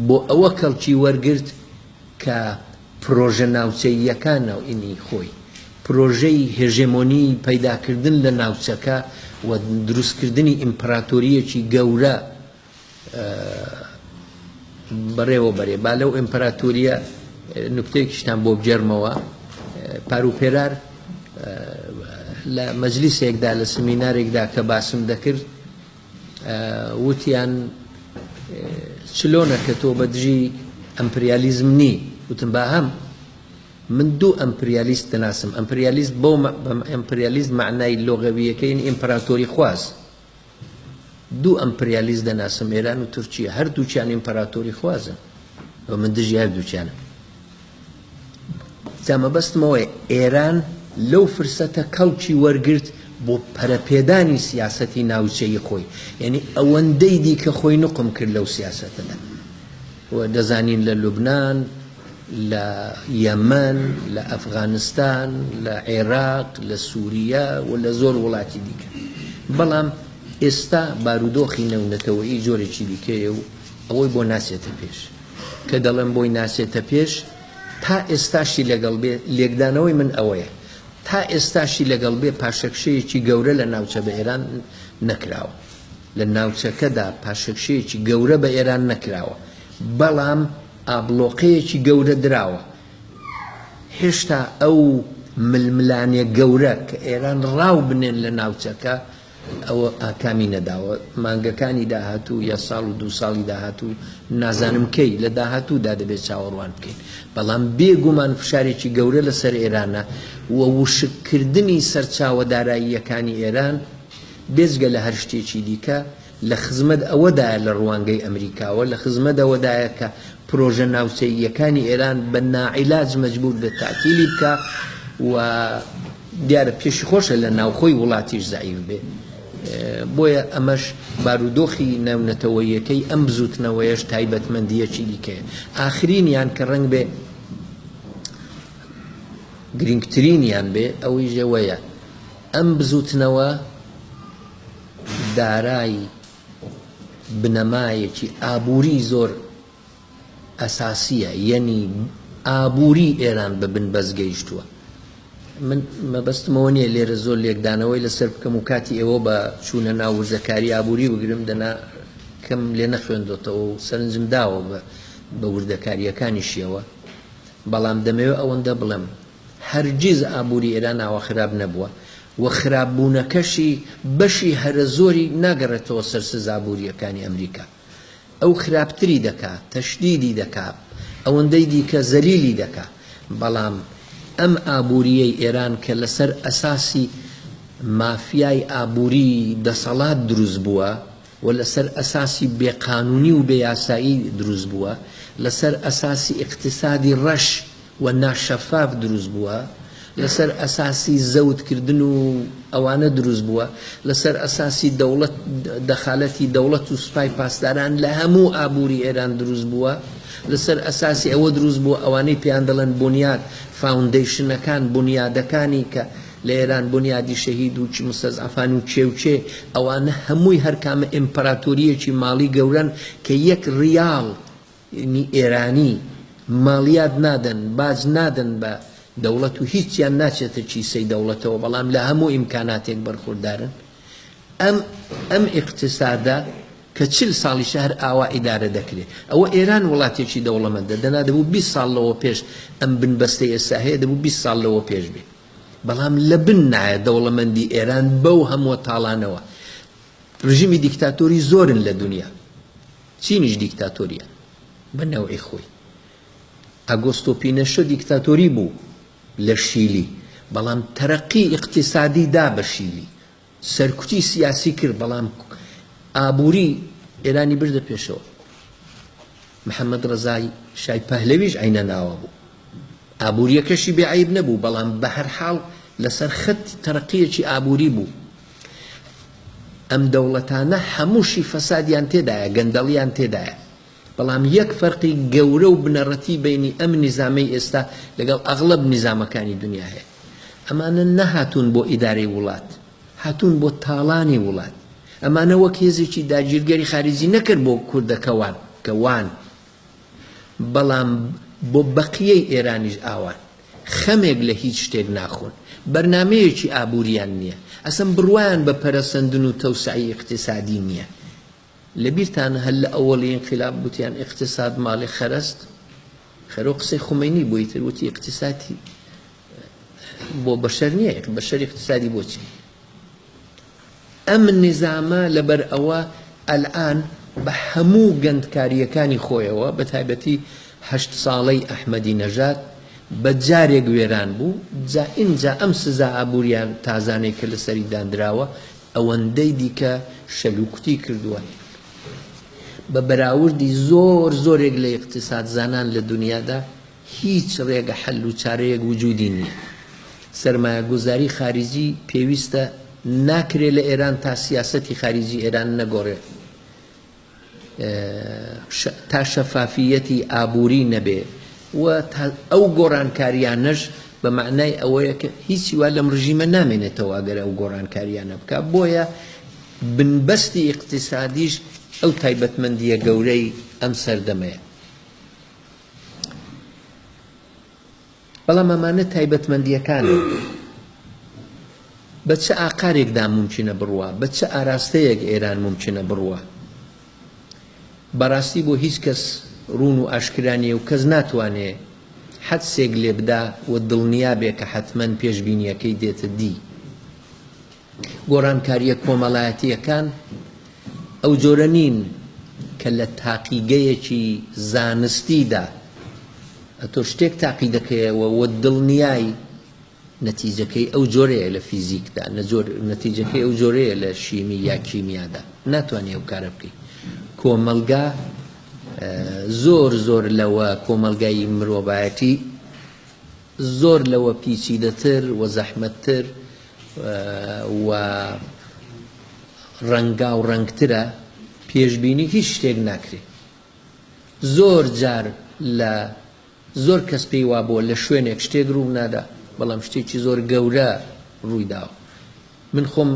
بۆ ئەوە کەڵکی وەرگرت کە پرۆژە ناوچەییەکانە و ئینی خۆی پرۆژەی هێژێمۆنی پەیداکردن لە ناوچەکە و دروستکردنی ئیمپراتۆریەکی گەورە بەڕێوە بەرێ. با لەو ئیمپراتۆریە نکتەیەکیشتان بۆ بجێرمەوە. پاروپێرار لە مەجلیسێکدا لە سمینارێکدا کە باسم دەکرد وتیان چلۆنە کە تۆ بەدژی ئەمپریالیزم نی. وتم با هەم من دوو ئەمپریالیست دەناسم. ئەمپریالیست بۆ ئەمپریالیست معنای لۆغەویەکەی ئیمپراتۆری خواز. دوو ئەمپریالیست دەناسم، ئێران و تورکیە، هەردووچیان ئیمپراتۆری خوازن و من دژی هەردووچیانم. جا مەبەستمەوەی ئێران لەو فرسەتە کەڵکی وەرگرت بۆ پەرەپێدانی سیاسەتی ناوچەی خۆی، یعنی ئەوەندەی دی کە خۆی نقم کرد لەو سیاسەتەدا. و دەزانین لە لوبنان، لە یەمەن، لە ئەفغانستان، لە عێراق، لە سووریا و لە زۆر وڵاتی دیکە. بەڵام ئێستا بارودۆخی نەونەتەوەیی جۆرێکی دیکەیە و ئەوەی بۆ ناسێتە پێش. کە دەڵێم بۆی ناسێتە پێش، تا ئێستاشی لەگەڵ بێ، لێکدانەوەی من ئەوەیە، تا ئێستاشی لەگەڵ بێ پاشەکشەیەکی گەورە لە ناوچە بە ئێران نەکراوە، لە ناوچەکەدا پاشەکشەیەکی گەورە بە ئێران نەکراوە، بەڵام ئابلۆقەیەکی گەورە دراوە. هێشتا ئەو ململانێ گەورە کە ئێران ڕاو بنێن لە ناوچەکە ئەوە ئاکامی نەداوە. مانگەکانی داهاتوو یا ساڵ و 2 ساڵی داهاتوو نازانم کەی لە داهاتوودا دەبێت چاوەڕوان بکەین، بەڵام بێگومان فشارێکی گەورە لەسەر ئێرانە و وشکردنی سەرچاوەداراییەکانی ئێران بێجگە لە هەر شتێکی دیکە لە خزمەت ئەوەدایە لە ڕوانگەی ئەمریکاوە، لە خزمەت ئەوەدایە کە پرۆژە ناوچەییەکانی ئێران بە ناعیلاج مەجبور بێت تعتیلی بکە و دیارە پێشی خۆشە لە ناوخۆی وڵاتیش زەعیف بێ. بۆیە ئەمەش بارودۆخی نەونەتەوەیەکەی ئەم بزوتنەوەیەش تایبەتمەندیەکی دیکەیە. ئاخرینیان کە ڕەنگ بێ گرنگترینیان بێ ئەوەی ژەوەیە ئەم بزوتنەوە دارای بنەمایەکی ئابووری زۆر ئەساسیە، یەنی ئابووری ئێران بە بنبەست من مەبەستمەوە نییە لێرە زۆر لێکدانەوەی لەسەر بکەم و کاتی ئێوە بە چوونە ناو وردەکاری ئابووری بگرم دەنا کەم لێ نەخوێندۆتەوە و سەرنجم داوە بە وردەکاریەکانیشیەوە، بەڵام دەمەوێت ئەوەندە بڵێم هەرگیز ئابووری ئێران ئاوا خراپ نەبووە و خراپبوونەکەشی بەشی هەرە زۆری ناگەڕێتەوە سەر سزابووریەکانی ئەمریکا. ئەو خراپتری دەکات، تەشدیدی دەکات، ئەوەندەی دیکە زەلیلی دەکات، بەڵام ئەم ئابووریەی ئێران کە لەسەر ئەساسی مافیای ئابووری دەسەڵات دروست بووە و لەسەر ئەساسی بێقانونی و بێیاسایی دروست بووە، لەسەر ئەساسی اقتصادی ڕەش و ناشەفاف دروست بووە، لەسەر ئەساسی زەوتکردن و ئەوانە دروست بووە، لەسەر ئەساسی دەوڵەت دەخالەتی دەوڵەت و سوپای پاسداران لە هەموو ئابووری ئێران دروست بووە، لەسەر ئەساسی ئەوە دروست بووە ئەوانەی پێیان دەڵێن بنیاد فاوندیشنەکان، بنیادەکانی کە لە ئێران بنیادی شەهید و چی مستەزعفان و چێوچێ ئەوانە هەمووی هەرکامە ئیمپەراتۆریەکی ماڵی گەورن کە 1 ریال ئێرانی ماڵیات نادەن باج نادەن بە دەوڵەت و هیچیان ناچێتە چیسەی دەوڵەتەوە بەڵام لە هەموو ئیمکاناتێک بەرخوردارن ئەم ئیقتیسادە کە 40 ساڵیش هەر ئاوا ئیدارە دەکرێت ئەوە ئێران وڵاتێکی دەوڵەمەندە دەنا دەبوو 20 ساڵ لەوە پێش ئەم بنبەستەی ئێستا هەیە دەبوو 20 ساڵ لەوە پێش بێ بەڵام لە بن نایە دەوڵەمەندی ئێران بەو هەموو تاڵانەوە ڕژیمی دیکتاتۆری زۆرن لە دنیا چینیش دیکتاتۆریە بە نەوعی خۆی ئاگۆستۆ پینەشە دیکتاتۆری بوو لە شیلی بەڵام تەرەقی ئیقتیسادی دا بە شیلی سەرکوتی سیاسی کرد بەڵام ئابووری ئێرانی بردە پێشەوە محەممەد ڕەزای شای پەهلەویش عینە ناوە بوو ئابووریەکەشی بێعیب نەبوو بەڵام بە هەر حاڵ لەسەر خەت تەرەقیەکی ئابووری بوو ئەم دەوڵەتانە هەمووشی فەسادیان تێدایە گەندەڵیان تێدایە بەڵام یەک فەرقی گەورە و بنەڕەتی بینی ئەم نیزامەی ئێستا لەگەڵ ئەغڵب نیزامەکانی دنیا هەیە ئەمانە نەهاتوون بۆ ئیدارەی وڵات هاتوون بۆ تاڵانی وڵات ئەمانە وەک هێزێکی داگیرگەری خارجی نەکرد بۆ کوردەکەوان کەوان بەڵام بۆ بەقیەی ئێرانیش ئاوان خەمێک لە هیچ شتێک ناخۆن بەرنامەیەکی ئابووریان نییە ئەسم بڕوایان بە پەرەسەندن و تەوسعی اقتصادی نییە لەبیرتان هەل لە ئەوەڵی انقلاب گوتیان اقتصاد ماڵی خەرست خەرۆ قسەی خومەینی بۆی تر وتی اقتصادی بۆ بەشەر نییە بەشەر اقتصادی بۆچی ئەم نظامە لەبەر ئەوە ئەلئان بە هەموو گەندکاریەکانی خۆیەوە بە تایبەتی 8 ساڵەی ئەحمەدی نەژاد بە جارێک وێران بوو جا ئینجا ئەم سزا ئابووریان تازانەی کە لەسەری دانراوە ئەوەندەی دیکە شەلوکتی کردووە بە بەراوردی زۆرێک لە اقتصاد زانان لە دنیادا هیچ ڕێگە حەل و چارەیەک وجودی نییە سەرمایە گوزاری خارجی پێویستە ناکرێت لە ئێران تا سیاسەتی خارجی ئێران نەگۆڕێ تا شەفافیەتی ئابووری نەبێ و ئەو گۆڕانکاریانەش بە معنای ئەوەیە کە هیچی وا لەم ڕژیمە نامێنێتەوە ئەگەر ئەو گۆڕانکاریانە بکە بۆیە بنبەستی اقتصادیش ئەو تایبەتمەندیە گەورەی ئەم سەردەمەیە بەڵام ئەمانە تایبەتمەندیەکانە بە چه ئاقارێکدا ممکنە بڕوە بە چه ئاراستەیەک ئێران ممکنە بڕوە بەڕاستی بۆ هیچ کەس ڕوون و ئاشکرانیە و کەس ناتوانێ حەدسێک لێ بدا و دڵنیا بێ کە حتمەن پێشبینیەکەی دێتە دی گۆڕانکاریە کۆمەڵایەتیەکان ئەو جۆرە نین کە لە تاقیگەیەکی زانستیدا ئەتۆ شتێک تاقی دەکەیەوە و دڵنیای نەتیجەکەی ئەو جۆرەیە لە فیزیکدا نەتیجەکەی ئەو جۆرەیە لە شیمی یا کیمیادا ناتوانێ ئەو کارە بکەی کۆمەلگا زۆر لەوە کۆمەلگای مرۆڤایەتی زۆر لەوە پیچیدەتر و زەحمەتتر و ڕەنگا و ڕەنگترە پێشبینی هیچ شتێک ناکرێت زۆر جار لە زۆر کەس پێی وا بۆ لە شوێنێک شتێک ڕوو نادا بەڵام شتێکی زۆر گەورە ڕوویداوە من خۆم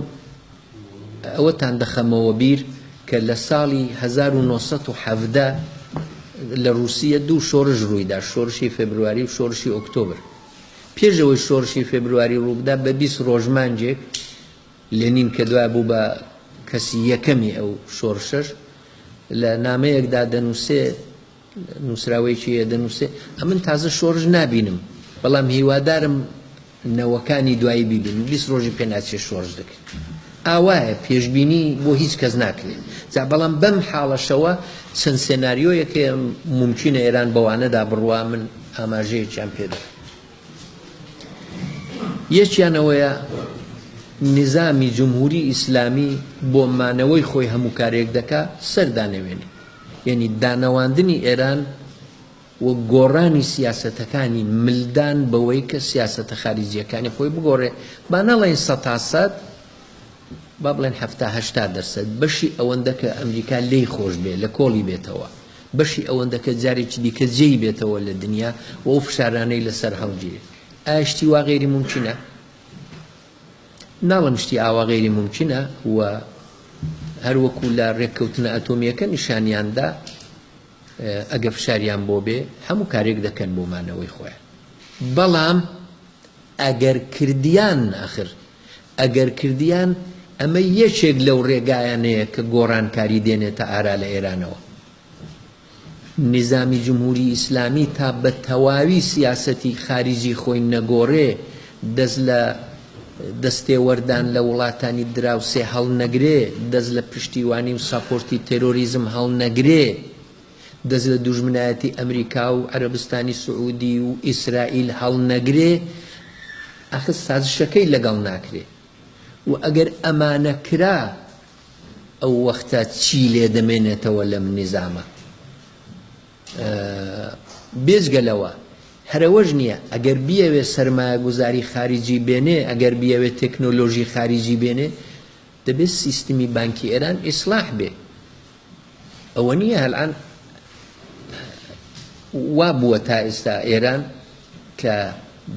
ئەوەتان دەخەمەوە بیر کە لە ساڵی 1970 لە رووسیە 2 شۆڕش ڕوویدا شۆڕشی فێبرواری و شۆڕشی ئۆکتۆبر پێشەوەی شۆڕشی فێبرواری ڕووبدا بە 20 ڕۆژمانجێک لێنین کە دوای بوو بە کەسی یەکەمی ئەو شۆڕشەش لە نامەیەکدا دەنووسێ نووسراوەیەکی دەنووسێ ئەمن تازە شۆڕش نابینم بەڵام هیوادارم نەوەکانی دوایی بیبین 20 ڕۆژی پێ ناچێت شۆڕش دەکەین ئاوایە پێشبینی بۆ هیچ کەس ناکرێت جا بەڵام بەم حاڵەشەوە چەند سێناریۆیەکە ممکنە ئێران بەوانەدا بڕوا من ئاماژەیەکیان پێدا یەکیانەوەیە نظامی جمهوری ئیسلامی بۆ مانەوەی خۆی هەموو کارێک دەکا سەردانەوێنێ یعنی دانەواندنی ئێران و گۆڕانی سیاسەتەکانی ملدان بەوەی کە سیاسەتە خارجیەکانی خۆی بگۆڕێ با نەڵێن 100% با بڵێن 70-80% بەشی ئەوەندە کە ئەمریکا لێی خۆش بێ لە کۆڵی بێتەوە بەشی ئەوەندە کە جارێکی دیکە جێی بێتەوە لە دنیا و ئەو فشارانەی لەسەر هەڵگیرێ ئاشتی وا غێری ممکنە ناڵم شتی ئاوا غێری ممکنە و هەروەکو لە ڕێککەوتنە ئەتۆمیەکە نیشانیاندا ئەگە فشاریان بۆ بێ هەموو کارێک دەکەن بۆمانەوەی خۆیان بەڵام ئەگەر کردیان ئەخر ئەگەر کردیان ئەمە یەکێک لەو ڕێگایانەیە کە گۆڕانکاری دێنێتە ئارا لە ئێرانەوە نظامی جمهوری ئیسلامی تا بە تەواوی سیاسەتی خارجی خۆی نەگۆڕێ دەست لە دەستێوەردان لە وڵاتانی دراوسێ هەڵ نەگرێ دەست لە پشتیوانی و ساپۆرتی تێرۆریزم هەڵ نەگرێ دەست لە دوژمنایەتی ئەمریکا و عەرەبستانی سعودی و ئیسرائیل هەڵ نەگرێ ئەخ سازشەکەی لەگەڵ ناکرێ و ئەگەر ئەمانە کرا ئەو وەختە چی لێ دەمێنێتەوە لەم نظامە بێجگەلەوە هەرەوەش نییە ئەگەر بیەوێ سەرمایە گوزاری خارجی بێنێ ئەگەر بیەوێ تەکنۆلۆژی خارجی بێنێ دەبێت سیستمی بانکی ئێران ئیسلاح بێ ئەوە نییە هەلعان وا بووە تا ئێستا ئێران کە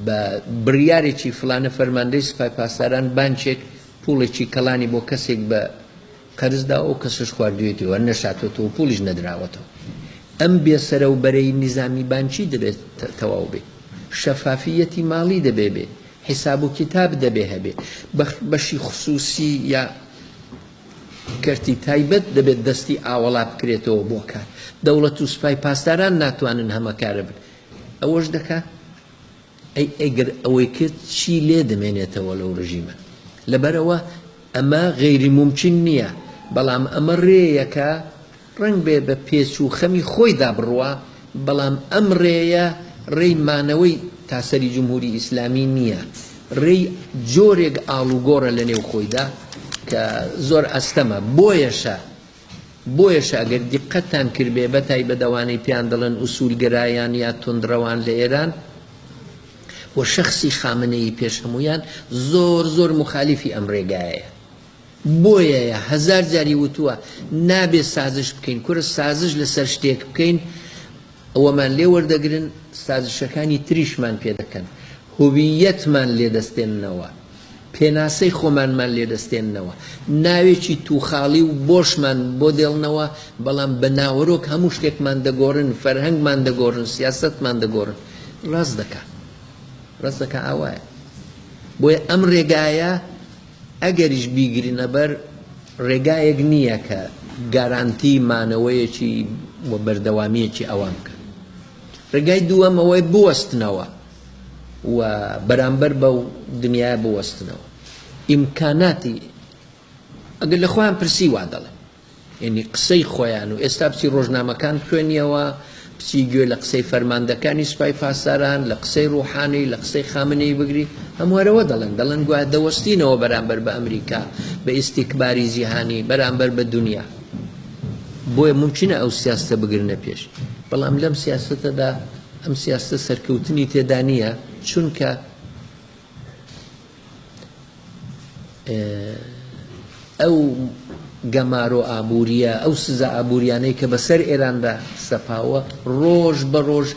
بە بڕیارێکی فلانە فەرماندەی سوپای پاسداران بانکێک پوڵێکی کەڵانی بۆ کەسێک بە قەرزدا ئەو کەسش خواردوێتەوە نەشاتێتەوە پوڵیش نەدراوەتەوە ئەم بێسەرەوبەرەی نظامی بانکی دەبێت تەواو بێ شەفافیەتی ماڵی دەبێ بێ حیساب و کتاب دەبێ هەبێ بەشی خصوصی یا کەرتی تایبەت دەبێت دەستی ئاوەڵا بکرێتەوە بۆ کار دەوڵەت و سوپای پاسداران ناتوانن هەمە کارە بن ئەوەش دەکات ئەگەر ئەوەی کرد چی لێ دەمێنێتەوە لەو ڕژیمە لەبەرەوە ئەمە غەیری ممکن نییە بەڵام ئەمە ڕێیەکە ڕنگ بێ بە پێچ و خەمی خۆیدا بڕوە بەڵام ئەم ڕێیە ڕێی مانەوەی تاسەری جمهوری ئیسلامی نییە ڕێی جۆرێک ئاڵوگۆڕە لە نێو خۆیدا کە زۆر ئەستەمە بۆیەشە ئەگەر دیقەتان کرد بێ بەتای بەدەوانەی پیان دەڵێن ئوسولگەرایان یا تۆندڕەوان لە ئێران و شخصی خامنەی پێش هەمویان زۆر مخالیفی ئەم ڕێگایە بۆیە هەزار جاری وتووە نابێ سازش بکەین کورە سازش لەسەر شتێک بکەین ئەوەمان لێ وەردەگرن سازشەکانی تریشمان پێ دەکەن هویەتمان لێدەستێننەوە پێناسەی خۆمانمان لێدەستێننەوە ناوێکی تووخاڵی و بۆشمان بۆ دێڵنەوە بەڵام بە ناوەڕۆک هەموو شتێکمان دەگۆڕن فەرهەنگمان دەگۆڕن سیاسەتمان دەگۆڕن ڕاست دەکا ئاوایە بۆیە ئەم ڕێگایە ئەگەریش بیگرینە بەر ڕێگایەک نییە کە گارانتی مانەوەیەکی و بەردەوامیەکی ئەوان بکە ڕێگای دووەمەوەی بوەستنەوە و بەرامبەر بەو دنیای بوەستنەوە ئیمکاناتی ئەگەر لە خۆیان پرسی وا دەڵێن یعنی قسەی خۆیان و ئێستا بچی ڕۆژنامەکان خوێنیەوە بچی گوێ لە قسەی فەرماندەکانی سوپای پاسداران لە قسەی ڕوحانی لە قسەی خامنەی بگری هەموارەوە دەڵێن گویا دەوەستینەوە بەرامبەر بە ئەمریکا بە ئیستیکباری جیهانی بەرامبەر بە دنیا بۆیە ممکنە ئەو سیاستە بگرنە پێش بەڵام لەم سیاستەدا ئەم سیاستە سەرکەوتنی تێدا نییە چونکە ئەو گەمارۆ ئابووریە ئەو سزا ئابووریانەی کە بەسەر ئێراندا سەپاوە ڕۆژ بە ڕۆژ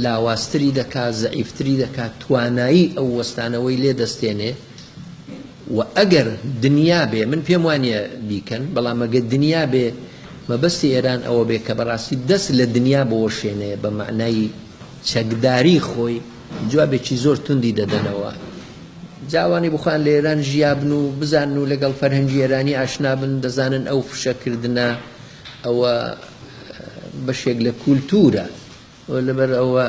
لاواستری دەکات زەعیفتری دەکات توانایی ئەو وەستانەوەی لێ دەستێنێ و ئەگەر دنیا بێ من پێم وانیە بیکەن بەڵام ئەگەر دنیا بێ مەبەستی ئێران ئەوە بێ کە بەڕاستی دەست لە دنیا بۆشێنێ بە معنای چەکداری خۆی جوابێکی زۆر توندی دەدەنەوە جاوانی بخوان لە ئێران ژیابن و بزانن و لەگەڵ فەرهەنگی ئێرانی ئاشنا بن دەزانن ئەو فشەکردنە ئەوە بەشێک لە کولتورە لەبەر ئەوە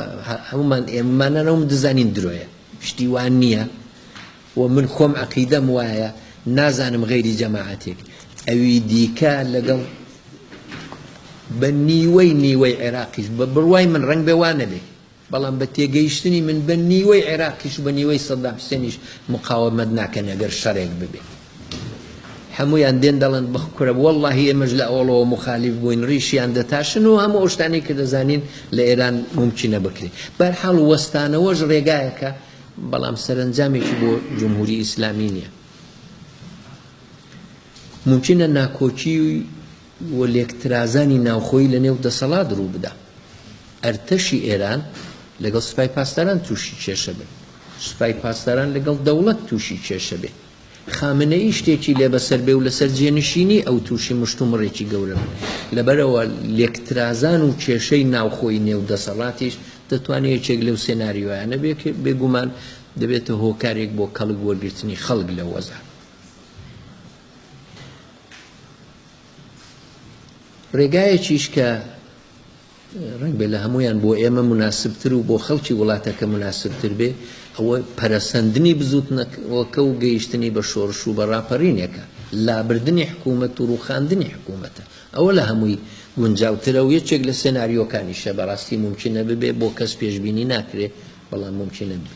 هەمومان ئێمەمانەوەم دەزانین درۆیە شتی وان نییە و من خۆم عەقیدەم وایە نازانم غەیری جەماعەتێک ئەوی دیکە لەگەڵ بە نیوەی عێراقیش بە بڕوای من ڕەنگ بێ وانە بێ بەڵام بە تێگەیشتنی من بە نیوەی عێراقیش بە نیوەی سەدام حوسێنیش مقاومەت ناکەن ئەگەر شەڕێک ببێ هەمویان دێن دەڵێن بخکورە وەڵڵاهی ئێمەش لە ئەوڵەوە مخالیف بووین ڕیشیان دەتاشن و هەموو ئەو شتانەی کە دەزانین لە ئێران ممکنە بکرێت بەرحاڵ وەستانەوەش ڕێگایەکە بەڵام سەرنجامێکی بۆ جمهوری ئیسلامی نییە ممکنە ناکۆچی و لێکترازانی ناوخۆی لە نێو دەسەڵات ڕوو بدە ئەرتەشی ئێران لەگەڵ سوپای پاسداران تووشی کێشە بن سوپای پاسداران لەگەڵ دەوڵەت تووشی کێشە بێ خامنەئی شتێکی لێ بەسەر بێ و لەسەر جێنشینی ئەو تووشی مشتومڕێکی گەورە بن لەبەرەوە لێکترازان و کێشەی ناوخۆی نێو دەسەڵاتیش دەتوانێت یەکێک لەو سێناریۆیانە بێگومان دەبێتە هۆکارێک بۆ کەڵک وەرگرتنی خەڵک لە وەزە. ڕێگایەکیش کە ڕنگ بێ لە هەمویان بۆ ئێمە مناسبتر و بۆ خەڵکی وڵاتەکە مناسبتر بێ ئەوە پەرەسەندنی بزوتنەوەکە و گەیشتنی بە شۆڕش و بە ڕاپەڕینێکە لابردنی حکوومەت و ڕووخاندنی حکوومەتە ئەوە لە هەمووی گونجاوترە و یەکێک لە سێناریۆکانیشە بەڕاستی ممکنە ببێ بۆ کەس پێشبینی ناکرێ بەڵام ممکنە بێ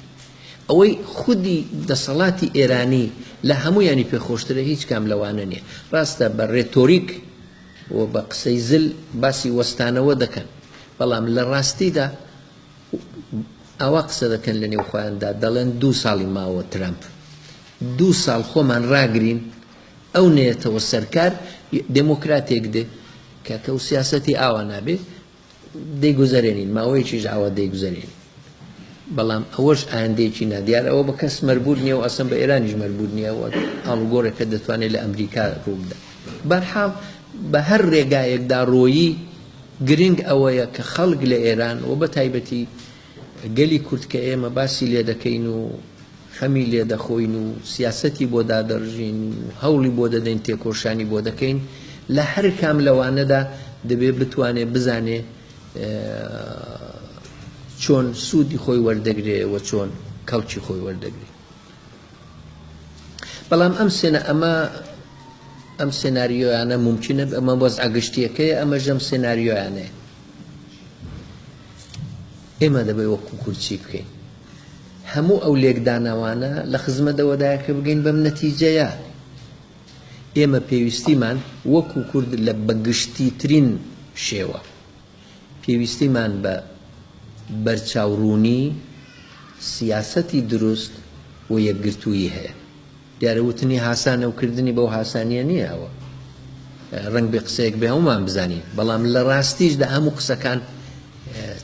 ئەوەی خودی دەسەڵاتی ئێرانی لە هەمویانی پێخۆشترە هیچ کام لەوانە نییە ڕاستە بە ڕێتۆریک و بە قسەی زل باسی وەستانەوە دەکەن بەڵام لە ڕاستیدا ئەوە قسە دەکەن لە نێو خۆیاندا دەڵێن 2 ساڵی ماوە ترامپ 2 ساڵ خۆمان ڕاگرین ئەو نێتەوە سەرکار دموکراتێک دێ کە و سیاسەتی ئاوا نابێ دەیگوزارێنین ماوەیەکیش ئاوا دەیگوزارێنین بەڵام ئەوەش ئایندەیەکی نادیار ئەوە بە کەس مەربوط نییە و ئەسەم بە ئێرانیش مەربوط نییە و ئاڵوگۆڕێکە دەتوانێت لە ئەمریکا ڕووبدا بەرحاڵ بە هەر ڕێگایەکدا ڕۆیی گرنگ ئەوەیە کە خەڵک لە ئێران و بە تایبەتی گەلی کورد کە ئێمە باسی لێ دەکەین و خەمی لێ دەخۆین و سیاسەتی بۆ دادەڕژین و هەوڵی بۆ دەدەین تێکۆشانی بۆ دەکەین لە هەر کام لەوانەدا دەبێت بتوانێت بزانێ چۆن سوودی خۆی وەردەگرێ و چۆن کەڵکی خۆی وەردەگرێ بەڵام ئەم سێناریۆیانە ممکنە ئەمە وەزع گشتیەکەیە ئەمەش ئەم سێناریۆیانەیە ئێمە دەبێت وەکو کورچی بکەین هەموو ئەو لێکدانەوانە لە خزمەتەوەدایە کە بگەین بەم نەتیجەیە ئێمە پێویستیمان وەکو کورد لە بەگشتی ترین شێوە پێویستیمان بە بەرچاوڕوونی سیاسەتی دروست و یەکگرتووی هەیە دیارەوتنی هاسانە و کردنی بەو هاسانیە نییە ئەوە ڕنگ بێ قسەیەک بێ هەمومان بزانین بەڵام لە ڕاستیشدا هەموو قسەکان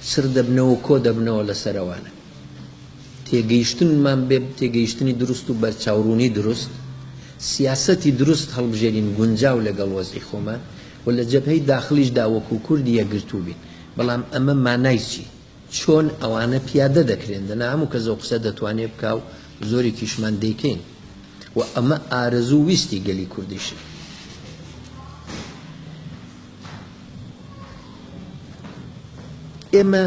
چر دەبنەوە کۆ دەبنەوە لەسەرەوانە تێگەیشتنمان بێ تێگەیشتنی دروست و بەرچاوڕوونی دروست سیاسەتی دروست هەڵبژێرین گونجاو لەگەڵ وەزعی خۆمان و لە جەبهەی داخلیشدا وەکو کوردی یەکگرتوو بین بەڵام ئەمە مانای چی چۆن ئەوانە پیادە دەکرێن دەنا هەموو کەس ئەو قسە دەتوانێت بکا و زۆرێکیشمان دەیکەین و ئەمە ئارەزوو ویستی گەلی کوردیشە ئێمە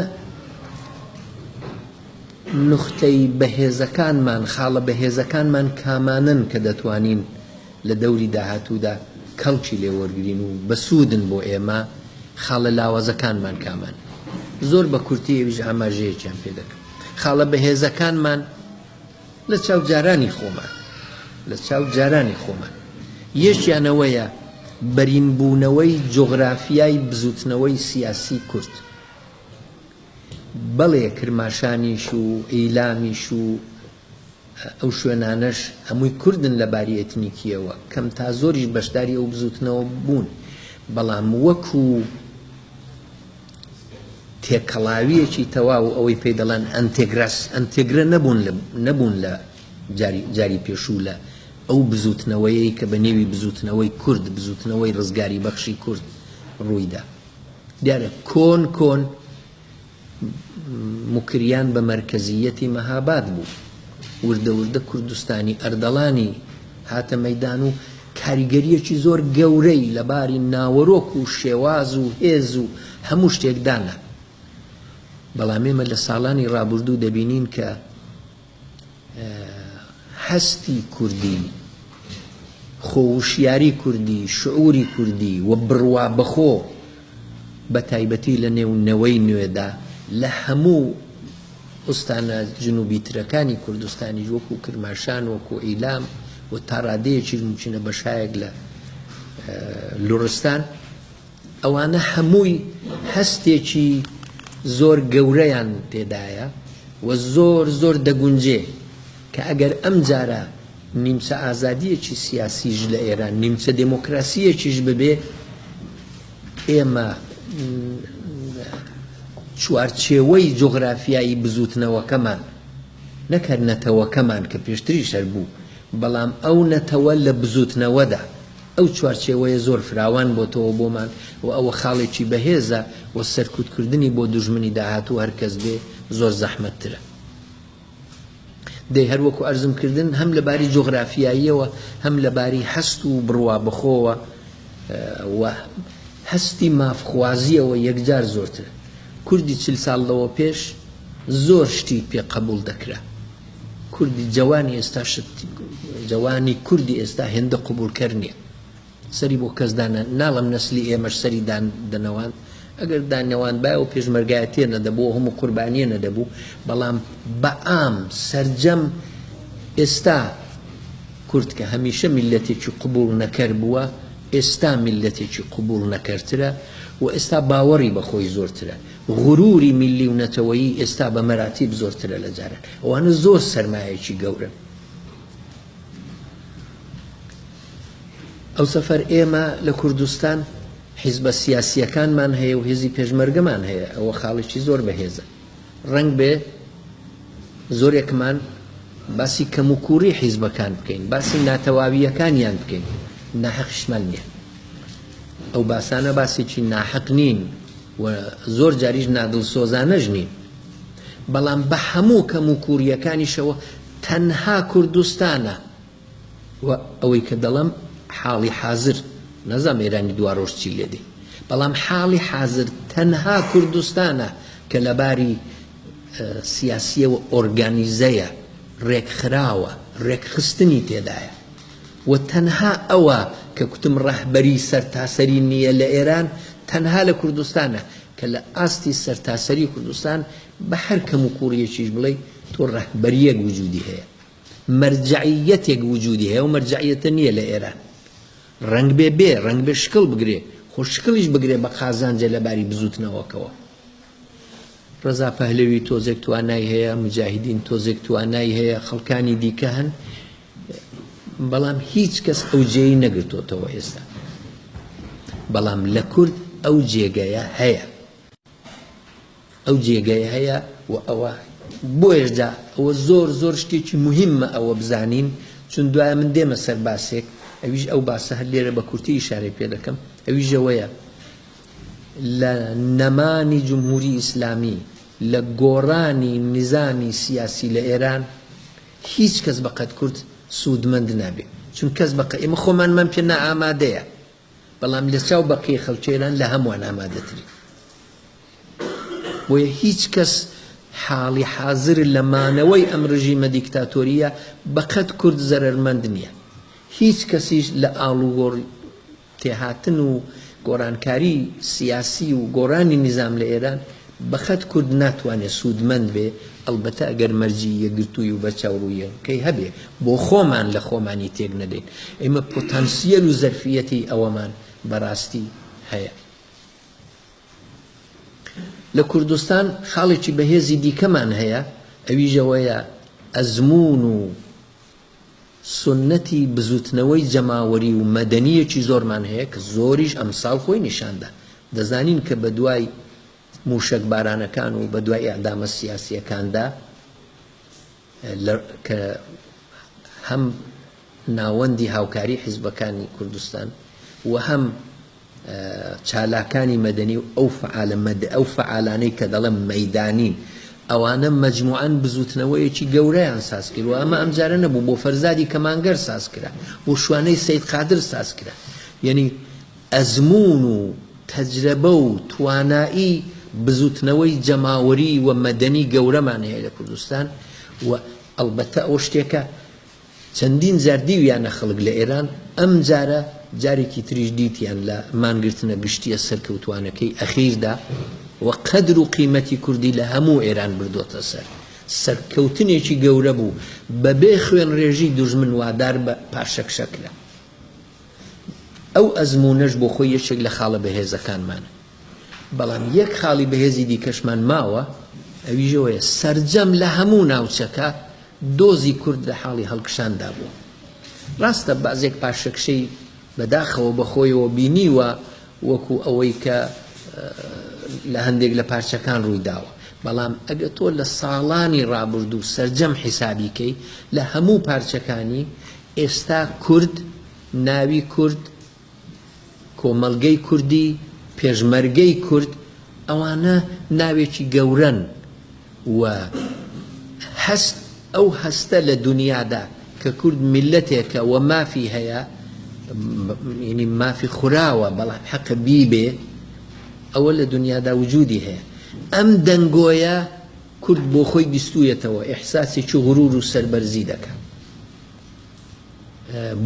نوختەی بەهێزەکانمان خاڵە بەهێزەکانمان کامانن کە دەتوانین لە دەوری داهاتوودا کەڵکی لێوەرگرین و بەسوودن بۆ ئێمە خاڵە لاوازەکانمان کامان زۆر بە کورتی ئێویش ئاماژەیەکیان پێ دەکەم خاڵە بەهێزەکانمان لە چاو جارانی خۆمان یەکیانەوەیە بەرینبوونەوەی جۆغرافیای بزوتنەوەی سیاسی کورد بەڵێ کرماشانیش و ئیلامیش و ئەو شوێنانەش هەمووی کوردن لە باری ئێتنیکیەوە کەم تا زۆریش بەشداری ئەو بزوتنەوە بوون بەڵام وەکو تێکەڵاویەکی تەواو ئەوەی پێی دەڵێن ئەنتێگرە نەبوون لە جاری پێشوو لە ئەو بزوتنەوەی کە بە نێوی بزوتنەوەی کورد بزوتنەوەی ڕزگاری بەخشی کورد ڕوویدا دیارە کۆن مکریان بە مەرکەزیەتی مەهاباد بوو وردە کوردستانی ئەردەڵانی هاتە مەیدان و کاریگەریەکی زۆر گەورەی لەباری ناوەڕۆک و شێواز و هێز و هەموو شتێکدانە بەڵام ئێمە لە ساڵانی ڕابردوو دەبینین کە هەستی کوردی خۆوشیاری کوردی شعوری کوردی و بڕوا بەخۆ بە تایبەتی لە نێونەوەی نوێدا لە هەموو ئوستانە جنوبی ترەکانی کوردستانی وەکو کرماشان وەکو ئیلام و تا ڕادەیەکی ممکنە بەشایەک لە لوڕستان ئەوانە هەمووی هەستێکی زۆر گەورەیان تێدایە و زۆر دەگونجێ کە ئەگەر ئەم جارە نیمچە ئازادیەکی سیاسیش لە ئێران نیمچە دموکراسیەکیش ببێ ئێمە چوارچێوەی جۆغرافیایی بزوتنەوەکەمان نەکردنەتەوەکەمان کە پێشتریش هەر بوو بەڵام ئەو نەتەوە لە بزوتنەوەدا ئەو چوارچێوەیە زۆر فراوان بۆتەوە بۆمان و ئەوە خاڵێکی بەهێزە و سەرکوتکردنی بۆ دوژمنی داهاتوو هەرکەس بێ زۆر زەحمەتترە. دەی هەروەکو ئەرزمکردن هەم لەباری جۆغرافیاییەوە هەم لەباری هەست و بڕوا بخۆوە و هەستی مافخوازیەوە یەکجار زۆرترە. کوردی 40 ساڵ لەوە پێش زۆر شتی پێ قبول دەکرا. کوردی جوانی ئێستا جوانی کوردی ئێستا هێندە قبولکەر نییە. سەری بۆ کەس ناڵم نەسلی ئێمەش سەری دەنەوان ئەگەر دانەوان بای و پێشمەرگایەتێ نەدەبوو هەموو قوربانیە نەدەبوو بەڵام بەعام سەرجەم ئێستا کورد کە هەمیشە میلەتێکی قبول نەکەر بووە ئێستا میلەتێکی قبول نەکەرترە و ئێستا باوەڕی بەخۆی زۆرترە. غروری میلی و نەتەوەیی ئێستا بە مەراتیب زۆرترە لە جاران. ئەوانە زۆر سەرمایەکی گەورن. ئەو سەفەر ئێمە لە کوردستان حیزبە سیاسیەکانمان هەیە و هێزی پێشمەرگەمان هەیە. ئەوە خاڵێکی زۆر بەهێزە. ڕەنگ بێ زۆرێکمان باسی کەموکوڕی حیزبەکان بکەین، باسی ناتەواویەکانیان بکەین. ناحەقیشمان نییە. ئەو باسانە باسێکی ناحەق نین و زۆر جاریش نادڵسۆزانەش نین. بەڵام بە هەموو کەموکوڕیەکانیشەوە تەنها کوردستانە و ئەوەی کە دەڵم حاڵی حازر نەزانم ئێرانی دوا ڕۆژ چی لێدێ بەڵام حاڵی حازر تەنها کوردستانە کە لەباری سیاسیەوە ئۆرگانیزەیە ڕێکخراوە ڕێکخستنی تێدایە و تەنها ئەوە کە کوتم ڕەهبەری سەرتاسەری نییە لە ئێران تەنها لە کوردستانە کە لە ئاستی سەرتاسەری کوردستان بە هەر کەموکوڕیەکیش بڵێ تۆ ڕەهبەریەک وجودی هەیە مەرجعیەتێک وجودی هەیە و مەرجعیەتە نییە لە ئێران ڕنگ بێ ڕنگ بێ شکل بگرێ خۆ شکلیش بگرێ بە قازانجە لەباری بزوتنەوەکەوە ڕەزا پەهلەوی تۆزێک توانای هەیە مجاهیدین تۆزێک توانای هەیە خەڵکانی دیکە هەن بەڵام هیچ کەس ئەو جێی نەگرتوتەوە ئێستا بەڵام لە کورد ئەو جێگەیە هەیە ئەو جێگەیە هەیە و ئەوە بۆیشدا ئەوە زۆر شتێکی مهمە ئەوە بزانین چون دوایە من دێمە سەر باسێک ئەویش ئەو باسە هەر لێرە بە کورتی ئیشارەی پێ دەکەم ئەویش ئەوەیە لە نەمانی جمهوری ئیسلامی لە گۆڕانی نظامی سیاسی لە ئێران هیچ کەس بەقەد کورد سوودمەند نابێت چون کەس بەقە ئێمە خۆمانمان پێ نائامادەیە بەڵام لە چاو بەقی خەڵکێران لە هەمووان ئامادەتری بۆیە هیچ کەس حاڵی حازر لە مانەوەی ئەم ڕژیمە دیکتاتۆریە بەقەد کورد زەرەرمەند نییە هیچ کەسیش لە ئاڵوگۆڕ تێهاتن و گۆڕانکاری سیاسی و گۆڕانی نظام لە ئێران بەقەد کورد ناتوانێت سوودمەند بێ ئەلبەتە ئەگەر مەرجی یەکگرتووی و بەرچاوڕوویە کەی هەبێ بۆ خۆمان لە خۆمانی تێک نەدەین ئێمە پۆتانسیەل و زەرفیەتی ئەوەمان بەڕاستی هەیە لە کوردستان خاڵێکی بەهێزی دیکەمان هەیە ئەویژەوەیە ئەزمون و سنەتی بزوتنەوەی جەماوەری و مەدەنیەکی زۆرمان هەیە کە زۆریش ئەمساڵ خۆی نیشاندا دەزانین کە بە دوای موشک بارانەکان و بە دوای ئەعدامە سیاسیەکاندا کە هەم ناوەندی هاوکاری حیزبەکانی کوردستان و هەم چالاکانی مەدەنی و ئەو فعالانەی کە دەڵێم مەیدانین ئەوانە مەجموعەن بزوتنەوەیەکی گەورەیان ساز کرد و ئەمە ئەمجارە نەبوو بۆ فەرزادی کەمانگەر ساز کرا بۆ شوانەی سەید قادر ساز کرا یعنی ئەزمون و تەجربە و توانایی بزوتنەوەی جەماوەری و مەدەنی گەورەمان هەیە لە کوردستان و ئەلبەتە ئەو شتێکە چەندین جار دیویانە خەڵک لە ئێران ئەم جارە جارێکی تریش دیتیان لە مانگرتنە گشتیە سەرکەوتوانەکەی ئەخیردا و قەدر و قیمەتی کوردی لە هەموو ئێران بردۆتە سەرکەوتنێکی گەورە بوو بەبێ خوێن ڕێژی دوژمن وادار بە پاشەکشەکرا ئەو ئەزمونەش بۆ خۆی یەکێک لە خاڵە بەهێزەکانمانە بەڵام یەک خاڵی بەهێزی دیکەشمان ماوە ئەویژەوەیە سەرجەم لە هەموو ناوچەکە دۆزی کورد لە حاڵی هەڵکشاندا بوو ڕاستە بازێک پاشەکشەی بەداخەوە بەخۆیەوە بینیوە وەکو ئەوەی کە لە هەندێک لە پارچەکان ڕووی داوە بەڵام ئەگە تۆ لە ساڵانی ڕابردوو سەرجەم حیسابیکەی لە هەموو پارچەکانی ئێستا کورد ناوی کورد کۆمەڵگەی کوردی پێشمەرگەی کورد ئەوانە ناوێکی گەورەن و هەست ئەو هەستە لە دنیادا کە کورد میلەتێکە و مافی هەیە ینی مافی خوراوە بەڵام حەقە بیبێ ئەوە لە دنیادا وجودی هەیە ئەم دەنگۆیە کورد بۆ خۆی بیستوویەتەوە ئیحساسێکی غرور و سەربەرزی دەکات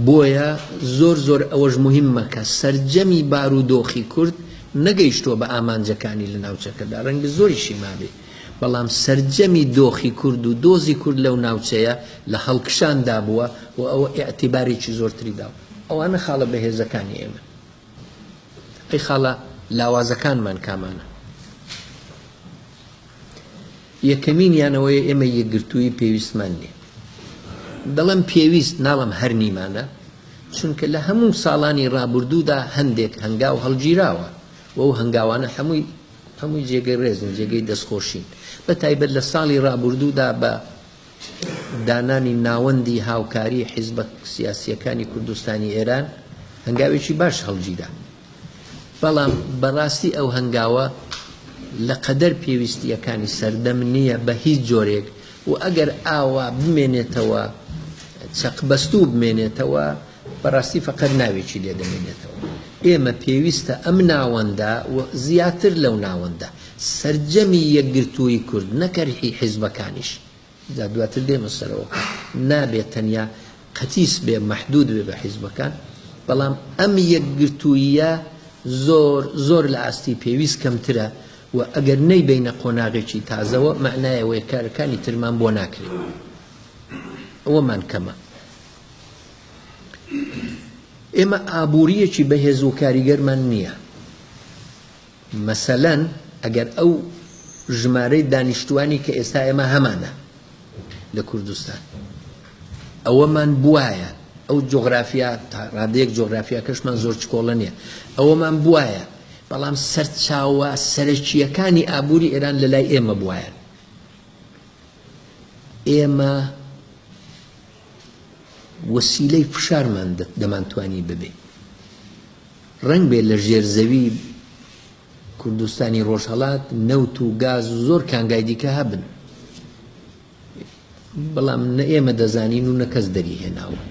بۆیە زۆر زۆر ئەوەش مهمە کە سەرجەمی بارودۆخی کورد نەگەیشتووە بە ئامانجەکانی لە ناوچەکەدا ڕەنگە زۆریشی مابێ بەڵام سەرجەمی دۆخی کورد و دۆزی کورد لەو ناوچەیە لە هەڵکشاندا بووە و ئەوە ئێعتیبارێکی زۆرتری داوە ئەوانە خاڵە بەهێزەکانی ئێمە ئەی خاڵە لاوازەکانمان کامانە یەکەمینیانەوەی ئێمە یەکگرتووی پێویستمان نیە دەڵم پێویست ناڵم هەر نیمانە چونکە لە هەموو ساڵانی ڕابردوودا هەندێک هەنگاو هەڵگیراوە و ئەو هەنگاوانە هەمووی جێگەی ڕێزن جێگەی دەستخۆشین بە تایبەت لە ساڵی ڕابردوودا بە دانانی ناوەندی هاوکاری حیزبە سیاسیەکانی کوردستانی ئێران هەنگاوێکی باش هەڵگیرا بەڵام بەڕاستی ئەو هەنگاوە لە قەدەر پێویستیەکانی سەردەم نییە بە هیچ جۆرێک و ئەگەر ئاوا بمێنێتەوە چەقبەستوو بمێنێتەوە بەڕاستی فەقەت ناوێکی لێ دەمێنێتەوە ئێمە پێویستە ئەم ناوەندە و زیاتر لەو ناوەندە سەرجەمی یەکگرتووی کورد نەکەرهی حیزبەکانیش دواتر دێمە سەرەوە نابێت تەنیا قەتیس بێ مەحدود بێ بە حیزبەکان بەڵام ئەم یەکگرتوویە زۆر لە ئاستی پێویست کەمترە و ئەگەر نەیبینە قۆناغێکی تازەوە معنایەوەی کارەکانی ترمان بۆ ناکرێت ئەوەمان کەمە ئێمە ئابوووریەکی بەهێز و کاریگەرمان نییە مەسەلەن ئەگەر ئەو ژمارەی دانیشتوانی کە ئێستا ئێمە هەمانە لە کوردستان ئەوەمان بوایە ئەو جۆغرافیا ڕادەیەک جۆغرافیاکەشمان زۆر چکۆڵە نییە ئەوەمان بوایە بەڵام سەرچاوە سەرەکیەکانی ئابووری ئێران لە لای ئێمە بوایە ئێمە وەسیلەی فشارمان دەمانتوانی ببێ ڕەنگ بێت لە ژێرزەوی کوردستانی ڕۆژهەڵات نەوت و گاز و زۆر کانگای دیکە هەبن بەڵام نە ئێمە دەزانین و نە کەس دەریهێناوە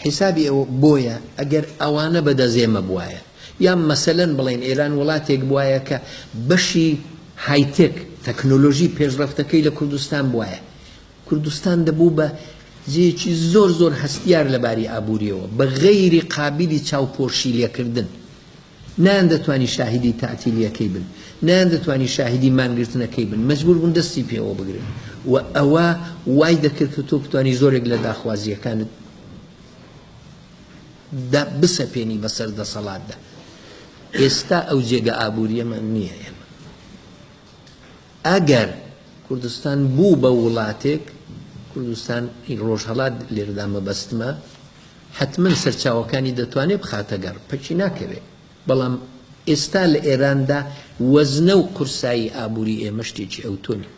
حیسابی ئەوە بۆیە ئەگەر ئەوانە بەدەزێمە بوایە یان مەسەلەن بڵێن ئێران وڵاتێک بوایە کە بەشی هایتێک تەکنۆلۆژی پێشڕەفتەکەی لە کوردستان بوایە کوردستان دەبوو بە جێکی زۆر زۆر هەستیار لەباری ئابووریەوە بە غەیری قابلی چاوپۆشی لێکردن نان دەتوانی شاهدی تەعتیلیەکەی بن نان دەتوانی شاهدی مانگرتنەکەی بن مەجبور بوون دەستی پێوە بگرن و ئەوە وای دەکرد کە تۆ بتوانی زۆرێک لە داخوازیەکانت بسەپێنی بەسەر دەسەڵاتدا ئێستا ئەو جێگە ئابووریەمان نییە ئێمە ئەگەر کوردستان بوو بە وڵاتێک کوردستان ڕۆژهەڵات لێرەدا مەبەستمە حتمما سەرچاوەکانی دەتوانێت بخاتە گەڕ پەچی ناکەوێت بەڵام ئێستا لە ئێراندا وەزنە و قورسایی ئابووری ئێمە شتێکی ئەوتۆنی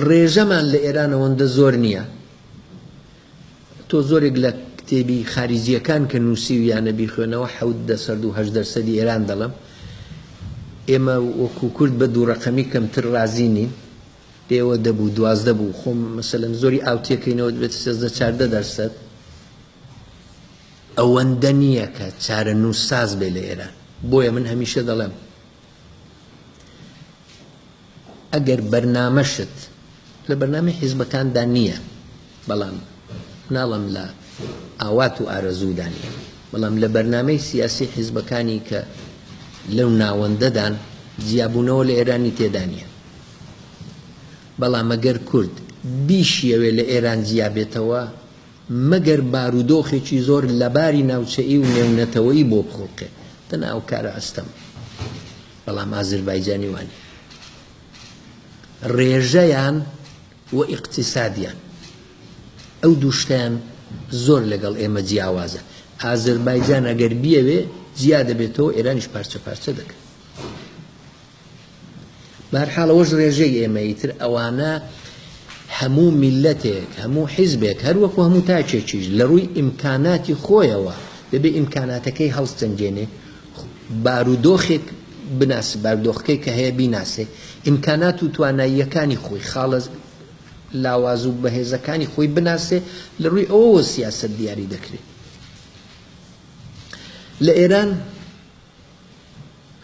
ڕێژەمان لە ئێرانەوەندە زۆر نییە تۆ زۆرێک لە کتێبی خارجیەکان کە نووسیویانە بیخوێنەوە 7% ئێران دەڵم ئێمە وەکو کورد بە دوو ڕەقەمی کەمتر رازی نین لێوە دەبوو 12 بوو خۆم مەسەلەن زۆری ئاوتێکەکەینەوە دەبێت 13-14% ئەوەندە نییە کە چارە نووساز بێ لە ئێران بۆیە من هەمیشە دەڵێم ئەگەر بەرنامەشت لە بەرنامەی حیزبەکاندا نییە بەڵام ناڵم لە ئاوات و ئارەزوودا نییە بەڵام لە بەرنامەی سیاسی حیزبەکانی کە لەو ناوەندەدان جیابوونەوە لە ئێرانی تێدا نییە بەڵام ئەگەر کورد بیشیەوێ لە ئێران جیابێتەوە مەگەر بارودۆخێکی زۆر لەباری ناوچەئی و نێونەتەوەی بۆ بخۆڵقێ تەناو کارە ئەستەم بەڵام ئازربایجانی وانی ڕێژەیان و ئیقتیسادیان ئەو دووشتیان زۆر لەگەڵ ئێمە جیاوازە ئازربایجان ئەگەر بیەوێ جیا دەبێتەوە ئێرانیش پارچە پارچە دەکەن بەهەرحاڵ ئەوەش ڕێژەی ئێمەی تر ئەوانە هەموو میلەتێک هەموو حیزبێک هەروەکو هەموو تاچێکیش لە ڕووی ئیمکاناتی خۆیەوە دەبێت ئیمکاناتەکەی هەڵسەنجێنێ بارودۆخێک بناسێ بارودۆخەکەی کە هەیە بیناسێ ئیمکانات و تواناییەکانی خۆی خاڵە لاواز و بەهێزەکانی خۆی بناسێ لە ڕووی ئەوەوە سیاسەت دیاری دەکرێت. لە ئێران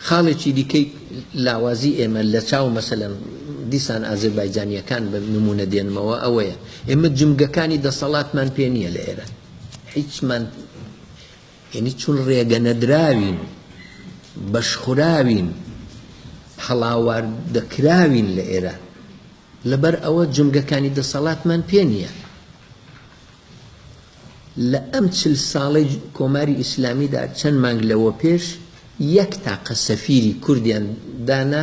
خاڵێکی دیکەی لاوازی ئێمە لە چاو مەسەلەن دیسان ئازەربایجانیەکان بە نمونە دێنمەوە ئەوەیە ئێمە جمگەکانی دەسەڵاتمان پێ نییە لە ئێران هیچمان یعنی چون ڕێگە نەدراوین بەشخوراوین هەڵاوار دەکراوین لە ئێران لەبەر ئەوە جمگەکانی دەسەڵاتمان پێ نییە. لە ئەم 40 ساڵەی کۆماری ئیسلامیدا چەند مانگ لەوە پێش یەک تاقە سەفیری کوردیان دانا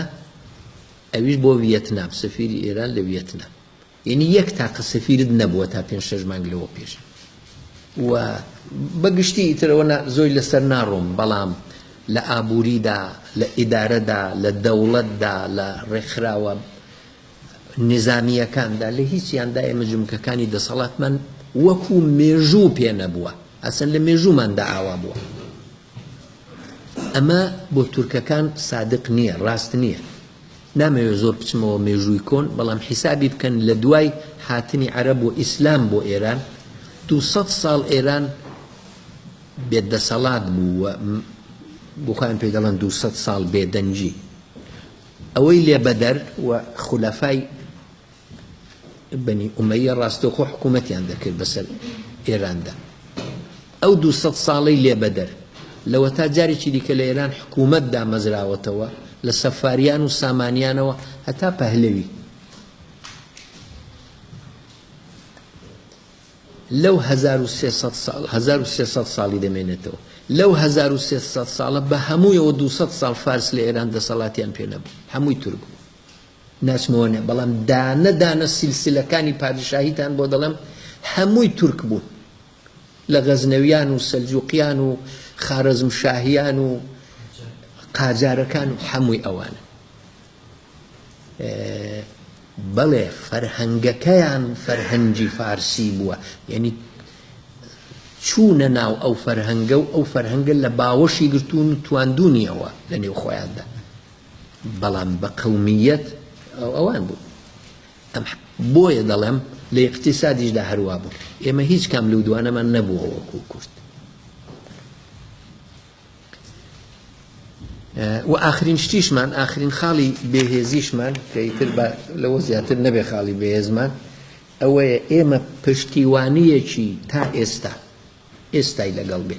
ئەویش بۆ ڤیەتنام سەفیری ئێران لە ڤیەتنام یعنی یەک تاقە سەفیرت نەبووە تا 5-6 مانگ لەوە پێش و بەگشتی ئیترەوە زۆی لەسەر ناڕۆم بەڵام لە ئابووریدا لە ئیدارەدا لە دەوڵەتدا لە ڕێکخراوە نظامیەکاندا لە هیچیاندا ئێمە جمکەکانی دەسەڵاتمان وەکو مێژوو پێ نەبووە ئەسەن لە مێژووماندا ئاوا بووە. ئەمە بۆ تورکەکان صادق نییە ڕاست نییە نامەوێت زۆر بچمەوە مێژووی کۆن بەڵام حیسابی بکەن لە دوای هاتنی عەرەب و ئیسلام بۆ ئێران 200 ساڵ ئێران بێدەسەڵات بوو بۆ خۆیان پێ دەڵێن 200 ساڵ بێدەنجی ئەوەی لێبەدەر و خولەفای بەنی ئومەیە ڕاستەوخۆ حکوومەتیان دەکرد بەسەر ئێراندا ئەو 200 ساڵەی لێبەدەر لەوە تا جارێکی دیکە لە ئێران حکوومەت دامەزراوەتەوە لە سەفاریان و سامانیانەوە هەتا پەهلەوی لەو 1300 ساڵی دەمێنێتەوە لەو 1300 ساڵە بە هەموویەوە 200 ساڵ فارس لە ئێران دەسەڵاتیان پێ نەبوو هەمووی تورک بوو ناچمەوە بەڵام دانە سیلسلەکانی پادشاهیتان بۆ دەڵێم هەمووی تورک بوون لە غەزنەویان و سەلجوقیان و خارەزمشاهیان و قاجارەکان و هەمووی ئەوانە بەڵێ فەرهەنگەکەیان فەرهەنگی فارسی بووە یعنی چوونە ناو ئەو فەرهەنگە و ئەو فەرهەنگە لە باوەشی گرتوون و تواندونیەوە لە نێو خۆیاندا بەڵام بە قەومیەت ئەوان بوو ئەم بۆیە دەڵێم لە اقتصادیشدا هەروە بوو ئێمە هیچ کام لەو دوانەمان نەبووە وەکو کورد و ئاخرین شتیشمان ئاخرین خاڵی بێهێزیشمان کە ئیتر لەوە زیاتر نەبێ خاڵی بێهێزمان ئەوەیە ئێمە پشتیوانیەکی تا ئێستای لەگەڵ بێ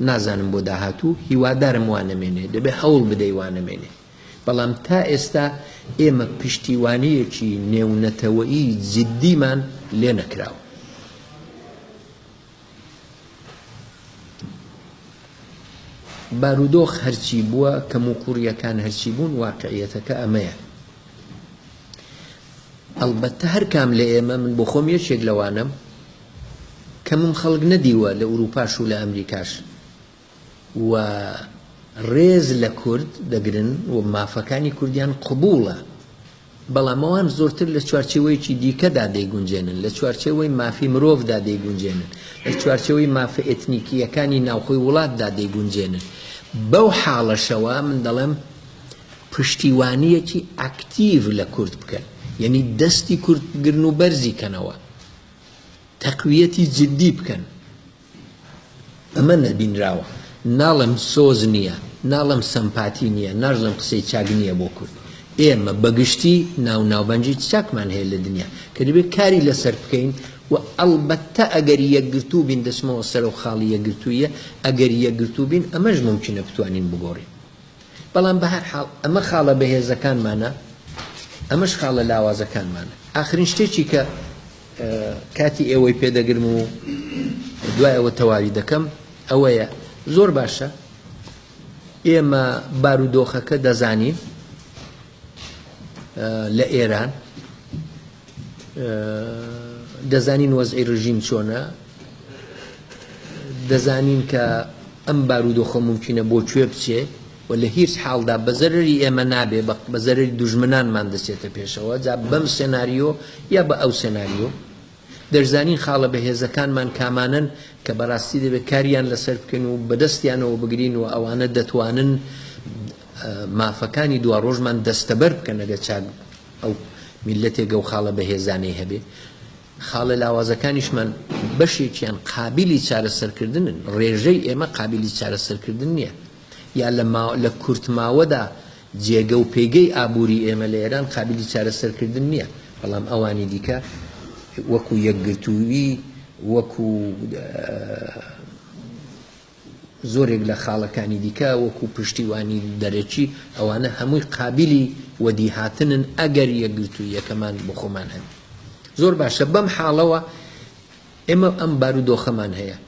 نازانم بۆ داهاتوو هیوادارم وانەمێنێ دەبێ هەوڵ بدەی وانەمێنێ بەڵام تا ئێستا ئێمە پشتیوانیەکی نێونەتەوەیی جددیمان لێ نەکراوە. بارودۆخ هەرچی بووە کەم و کوڕیەکان هەرچی بوون واقعیەتەکە ئەمەیە. ئەلبەتە هەر کام لە ئێمە من بۆ خۆم یەکێک لەوانم کەمم خەڵک نەدیوە لە ئوروپاش و لە ئەمریکاش و ڕێز لە کورد دەگرن و مافەکانی کوردیان قبوڵە بەڵام ئەوان زۆرتر لە چوارچێوەیەکی دیکەدا دەیگونجێنن لە چوارچێوەی مافی مرۆڤدا دەیگونجێنن لە چوارچێوەی مافە ئێتنیکیەکانی ناوخۆی وڵاتدا دەیگونجێنن. بەو حاڵەشەوە من دەڵێم پشتیوانیەکی ئاکتیڤ لە کورد بکەن یعنی دەستی کوردگرن و بەرزی کەنەوە تەقویەتی جددی بکەن. ئەمە نەبینراوە ناڵم سۆز نییە ناڵم سەمپاتی نییە ناژڵم قسەی چاک نییە بۆ کورد ئێمە بەگشتی ناوناوبەنجی چاکمان هەیە لە دنیا کە دەبێت کاری لەسەر بکەین و ئەلبەتە ئەگەر یەکگرتوو بین دەچمەوە سەر و خاڵی یەکگرتوویە ئەگەر یەکگرتوو بین ئەمەش ممکنە بتوانین بگۆڕین بەڵام بە هەر حاڵ ئەمە خاڵە بەهێزەکانمانە ئەمەش خاڵە لاوازەکانمانە. ئاخرین شتێکی کە کاتی ئێوەی پێدەگرم و دوای ئەوە تەواوی دەکەم ئەوەیە زۆر باشە ئێمە بارودۆخەکە دەزانین لە ئێران دەزانین وەزعی ڕژیم چۆنە دەزانین کە ئەم بارودۆخە ممکنە بۆ کوێ بچێ و لە هیچ حاڵدا بە زەرری ئێمە نابێ بە زەرری دوژمنانمان دەچێتە پێشەوە جا بەم سێناریۆ یا بە ئەو سێناریۆ دەرزانین خاڵە بەهێزەکانمان کامانن کە بەڕاستی دەبێت کاریان لەسەر بکەن و بەدەستیانەوە بگرین و ئەوانە دەتوانن مافەکانی دوا ڕۆژمان دەستەبەر بکەن ئەگە چاک ئەو میلەتێک ئەو خاڵە بەهێزانەی هەبێ خاڵە لاوازەکانیشمان بەشێکیان قابلی چارەسەرکردنن ڕێژەی ئێمە قابلی چارەسەرکردن نییە یا لە کورتماوەدا جێگە و پێگەی ئابووری ئێمە لە ئێران قابلی چارەسەرکردن نییە بەڵام ئەوانی دیکە وەکو یەکگرتووی وەکو زۆرێک لە خاڵەکانی دیکە وەکو پشتیوانی دەرەکی ئەوانە هەمووی قابلی وەدیهاتنن ئەگەر یەکگرتوویەکەمان بۆ خۆمان هەن زۆر باشە بەم حاڵەوە ئێمە ئەم بارودۆخەمان هەیە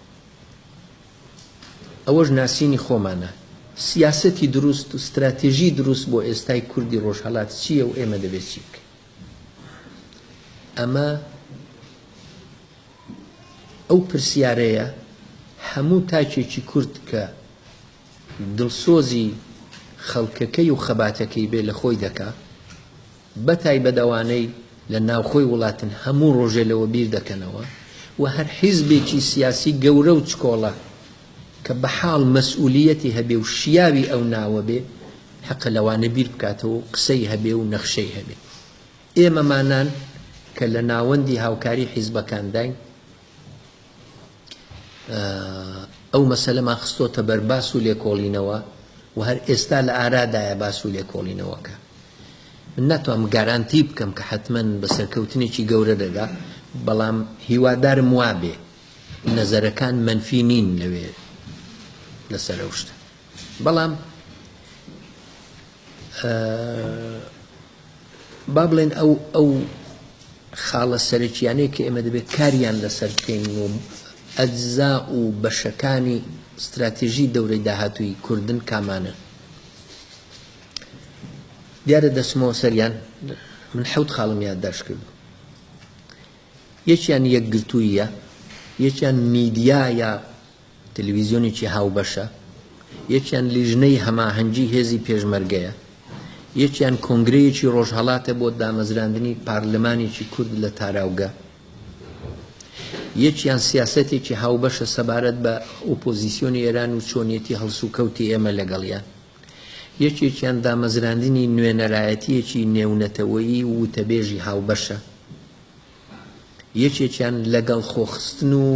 ئەوەش ناسینی خۆمانە سیاسەتی دروست و استراتێژی دروست بۆ ئێستای کوردی ڕۆژهەڵات چییە و ئێمە دەبێت چی بکەین ئەمە ئەو پرسیارەیە هەموو تاکێکی کورد کە دڵسۆزی خەڵکەکەی و خەباتەکەی بێ لە خۆی دەکا بەتایبەتەوانەی لە ناوخۆی وڵاتن هەموو ڕۆژێ لەوە بیر دەکەنەوە و هەر حیزبێکی سیاسی گەورە و چکۆڵە کە بە حاڵ مەسئولیەتی هەبێ و شیاوی ئەو ناوە بێ حەقە لەوانە بیر بکاتەوە و قسەی هەبێ و نەخشەی هەبێ ئێمەمانان کە لە ناوەندی هاوکاری حیزبەکانداین ئەو مەسەلەمان خستۆتە بەر باس و لێکۆڵینەوە و هەر ئێستا لە ئارادایە باس و لێکۆڵینەوەکە من ناتوانم گارانتی بکەم کە حتمەن بە سەرکەوتنێکی گەورە دەدا بەڵام هیوادارم وابێ نەزەرەکان منفی نین لەوێ لەسەر ئەو شتە بەڵام با بڵێن ئەو خاڵە سەرەکیانەی کە ئێمە دەبێت کاریان لەسەر بکەین و ئەجزا و بەشەکانی استراتێژی دەورەی داهاتووی کوردن کامانە دیارە دەچمەوە سەریان من حەوت خاڵم یادداشت کرد یەکیان یەکگرتوویە یەکیان میدیا یا تەلەڤیزیۆنێکی هاوبەشە یەکیان لیژنەی هەماهەنگی هێزی پێشمەرگەیە یەکیان کۆنگرەیەکی ڕۆژهەڵاتە بۆ دامەزراندنی پارلەمانێکی کورد لە تاراوگە یەکیان سیاسەتێکی هاوبەشە سەبارەت بە ئۆپۆزیسیۆنی ئێران و چۆنیەتی هەڵسوکەوتی ئێمە لەگەڵیان یەکێکیان دامەزراندنی نوێنەرایەتیەکی نێونەتەوەیی و وتەبێژی هاوبەشە یەکێکیان لەگەڵ خۆخستن و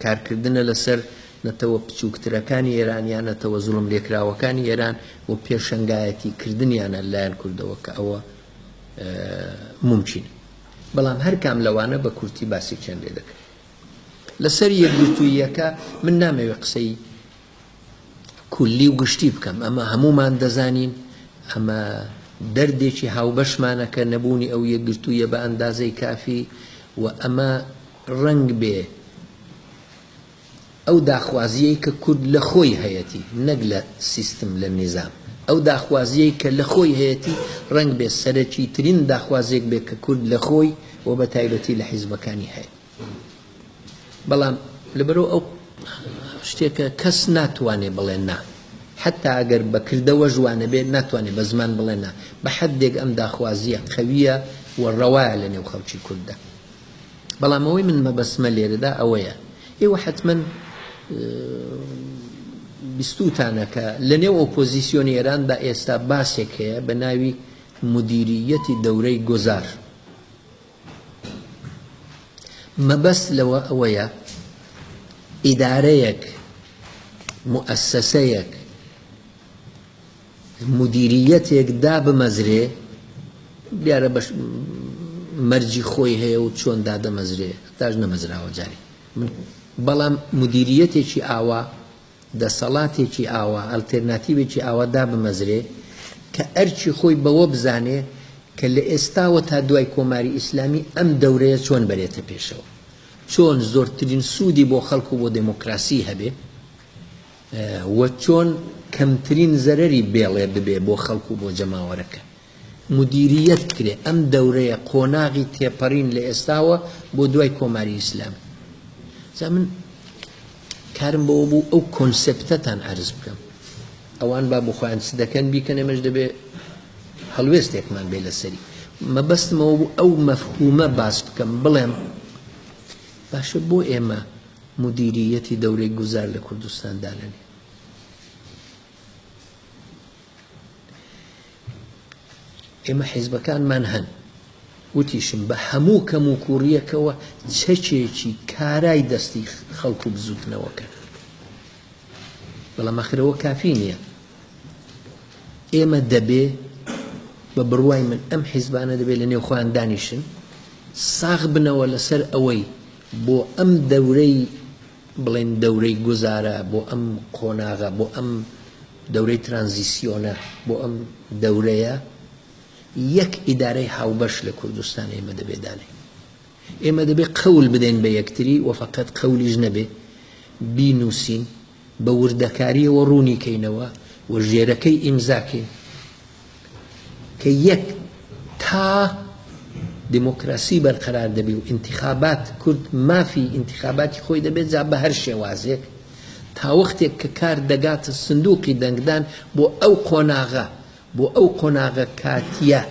کارکردنە لەسەر نەتەوە بچووکترەکانی ئێران یان نەتەوە زوڵم لێکراوەکانی ئێران و پێشەنگایەتی کردنیانە لایەن کوردەوە کە ئەوە ممکن بەڵام هەر کام لەوانە بە کورتی باسی چەند لێ دەکەن لەسەر یەکگرتوویەکە من نامەوێت قسەی کولی و گشتی بکەم ئەمە هەمومان دەزانین ئەمە دەردێکی هاوبەشمانە کە نەبوونی ئەو یەکگرتوویە بە ئەندازەی کافی و ئەمە ڕەنگ بێ ئەو داخوازیەی کە کورد لە خۆی هەیەتی نەک لە سیستم لە نظام ئەو داخوازیەی کە لە خۆی هەیەتی ڕەنگ بێ سەرەکی ترین داخوازێک بێ کە کورد لە خۆی و بە تایبەتی لە حیزبەکانی هەیە بەڵام لەبەرەوە ئەو شتێکە کەس ناتوانێ بڵێ نا حتا ئەگەر بەکردەوە ژوانە بێت ناتوانێت بە زمان بڵێ نا بە حەدێک ئەم داخوازیە قەویە و ڕەوایە لە نێو خەڵکی کوردە بەڵام ئەوەی من مەبەسمە لێرەدا ئەوەیە ئێوە حتمەن بیستوتانە کە لە نێو ئۆپۆزیسیۆنی ئێراندا ئێستا باسێک هەیە بە ناوی مدیریەتی دەورەی گۆزار مەبەست لەوە ئەوەیە ئیدارەیەک مؤسسەیەک مدیریەتێک دا بمەزرێ دیارە بەش مەرجی خۆی هەیە و چۆن دادەمەزرێ تاش نەمەزراوە جارێ بەڵام مدیریەتێکی ئاوا دەسەڵاتێکی ئاوا ئەلتێرناتیڤێکی ئاوا دا بمەزرێ کە ئەرچی خۆی بەوە بزانێ کە لە ئێستاوە تا دوای کۆماری ئیسلامی ئەم دەورەیە چۆن بەرێتە پێشەوە چۆن زۆرترین سوودی بۆ خەڵک و بۆ دموکراسی هەبێ و چۆن کەمترین زەرەری بێڵێ ببێ بۆ خەڵک و بۆ جەماوەرەکە مدیریەت کرێ ئەم دەورەیە قۆناغی تێپەڕین لە ئێستاوە بۆ دوای کۆماری ئیسلام من کارم بەوە بوو ئەو کۆنسپتەتان عەرز بکەم ئەوان با بۆ خۆیان چ دەکەن بیکەن ئێمەش دەبێ هەڵوێستێکمان بێ لەسەری مەبەستمەوە بوو ئەو مەفهومە باس بکەم بڵێم باشە بۆ ئێمە مدیریەتی دەورەی گوزار لە کوردستاندا لەنێ ئێمە حیزبەکانمان هەن وتیشم بە هەموو کەم و کوڕیەکەوە چەکێکی کارای دەستی خەڵک و بزوتنەوەکە بەڵام ئەخرەوە کافی نییە ئێمە دەبێ بە بڕوای من ئەم حیزبانە دەبێت لە نێو خۆیان دانیشن ساغ بنەوە لەسەر ئەوەی بۆ ئەم دەورەی بڵێن دەورەی گوزارە بۆ ئەم قۆناغە بۆ ئەم دەورەی ترانزیسیۆنە بۆ ئەم دەورەیە یەک ئیدارەی هاوبەش لە کوردستان ئێمە دەبێت دانێ ئێمە دەبێت قەول بدەین بە یەکتری و فەقەت قەولیش نەبێ بینووسین بە وردەکاریەوە ڕوونی کەینەوە و ژێرەکەی ئیمزاکەین کە یەک تا دموکراسی بەرقەرار دەبێ و انتخابات کورد مافی انتخاباتی خۆی دەبێت جا بە هەر شێوازێک تا وەختێک کە کار دەگاتە سندوقی دەنگدان بۆ ئەو قۆناغە کاتیە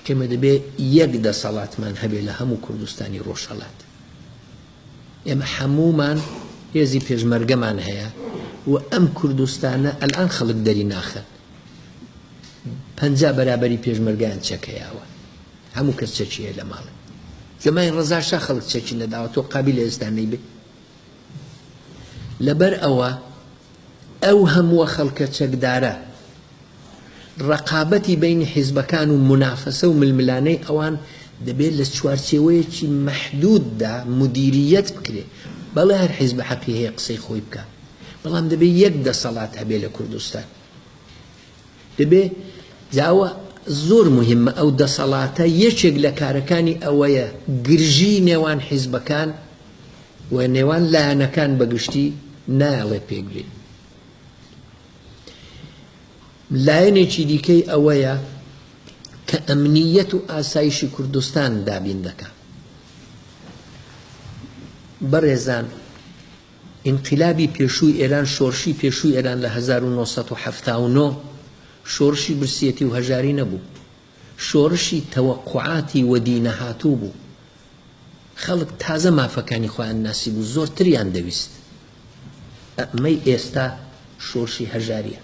کەمە دەبێ یەک دەسەڵاتمان هەبێ لە هەموو کوردستانی ڕۆژهەڵات ئێمە هەموومان هێزی پێشمەرگەمان هەیە و ئەم کوردستانە ئەلان خەڵک دەری ناخەن 50 بەرابەری پێشمەرگیان چەکەیاوە هەموو کەس چەکیە لە ماڵە جەمای ڕەزاشا خەڵک چەکی نەداوە تۆ قابل لە ئێستانەی بێ لەبەر ئەوە ئەو هەمووە خەڵکە چەکدارە ڕقابەتی بینی حیزبەکان و منافەسە و ململانەی ئەوان دەبێت لە چوارچێوەیەکی مەحدوددا مدیریەت بکرێ بەڵێ هەر حیزبە حەقی هەیە قسەی خۆی بکە بەڵام دەبێت یەک دەسەڵات هەبێ لە کوردستان دەبێ جاوە زۆر مهمە ئەو دەسەڵاتە یەکێک لە کارەکانی ئەوەیە گرژی نێوان حیزبەکان و نێوان لایەنەکان بەگشتی نایڵێ پێگرێ لایەنێکی دیکەی ئەوەیە کە ئەمنیەت و ئاسایشی کوردستان دابین دەکا بەڕێزان ئینقلابی پێشووی ئێران شۆڕشی پێشووی ئێران لە 1979 شۆڕشی برسیەتی و هەژاری نەبوو شۆڕشی تەوەقوعاتی وەدی نەهاتوو بوو خەڵک تازە مافەکانی خۆیان ناسی بوو زۆرتریان دەویست ئەمەی ئێستا شۆڕشی هەژاریە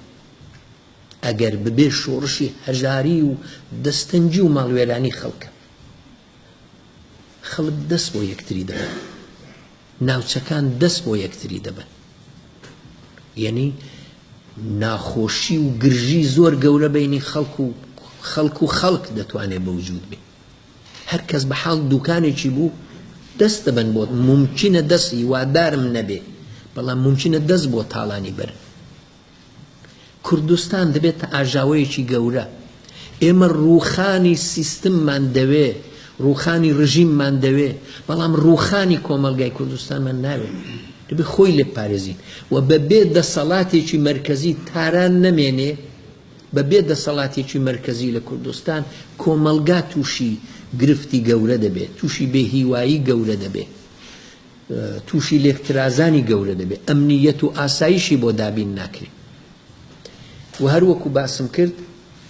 ئەگەر ببێ شۆڕشی هەژاری و دەستەنجی و ماڵوێرانی خەڵکە خەڵک دەست بۆ یەکتری دەبن ناوچەکان دەست بۆ یەکتری دەبن یعنی ناخۆشی و گرژی زۆر گەورە بینی خەڵک و خەڵک دەتوانێت بەوجود بێ هەر کەس بە حاڵ دوکانێکی بوو دەست دەبن بۆ ممکنە دەستی وادارم نەبێ بەڵام ممکنە دەست بۆ تاڵانی بەرن کوردستان دەبێت ئاژاوەیەکی گەورە ئێمە ڕووخانی سیستممان دەوێ ڕووخانی ڕژیممان دەوێ بەڵام ڕووخانی کۆمەلگای کوردستانمان ناوێت دەبێ خۆی لێ پارێزین و بەبێ دەسەڵاتێکی مەرکەزی تاران نەمێنێ بەبێ دەسەڵاتێکی مەرکەزی لە کوردستان کۆمەلگا تووشی گرفتی گەورە دەبێت تووشی بێهیوایی گەورە دەبێت تووشی لێکترازانی گەورە دەبێت ئەمنیەت و ئاسایشی بۆ دابین ناکرێت و هەروەکو باسم کرد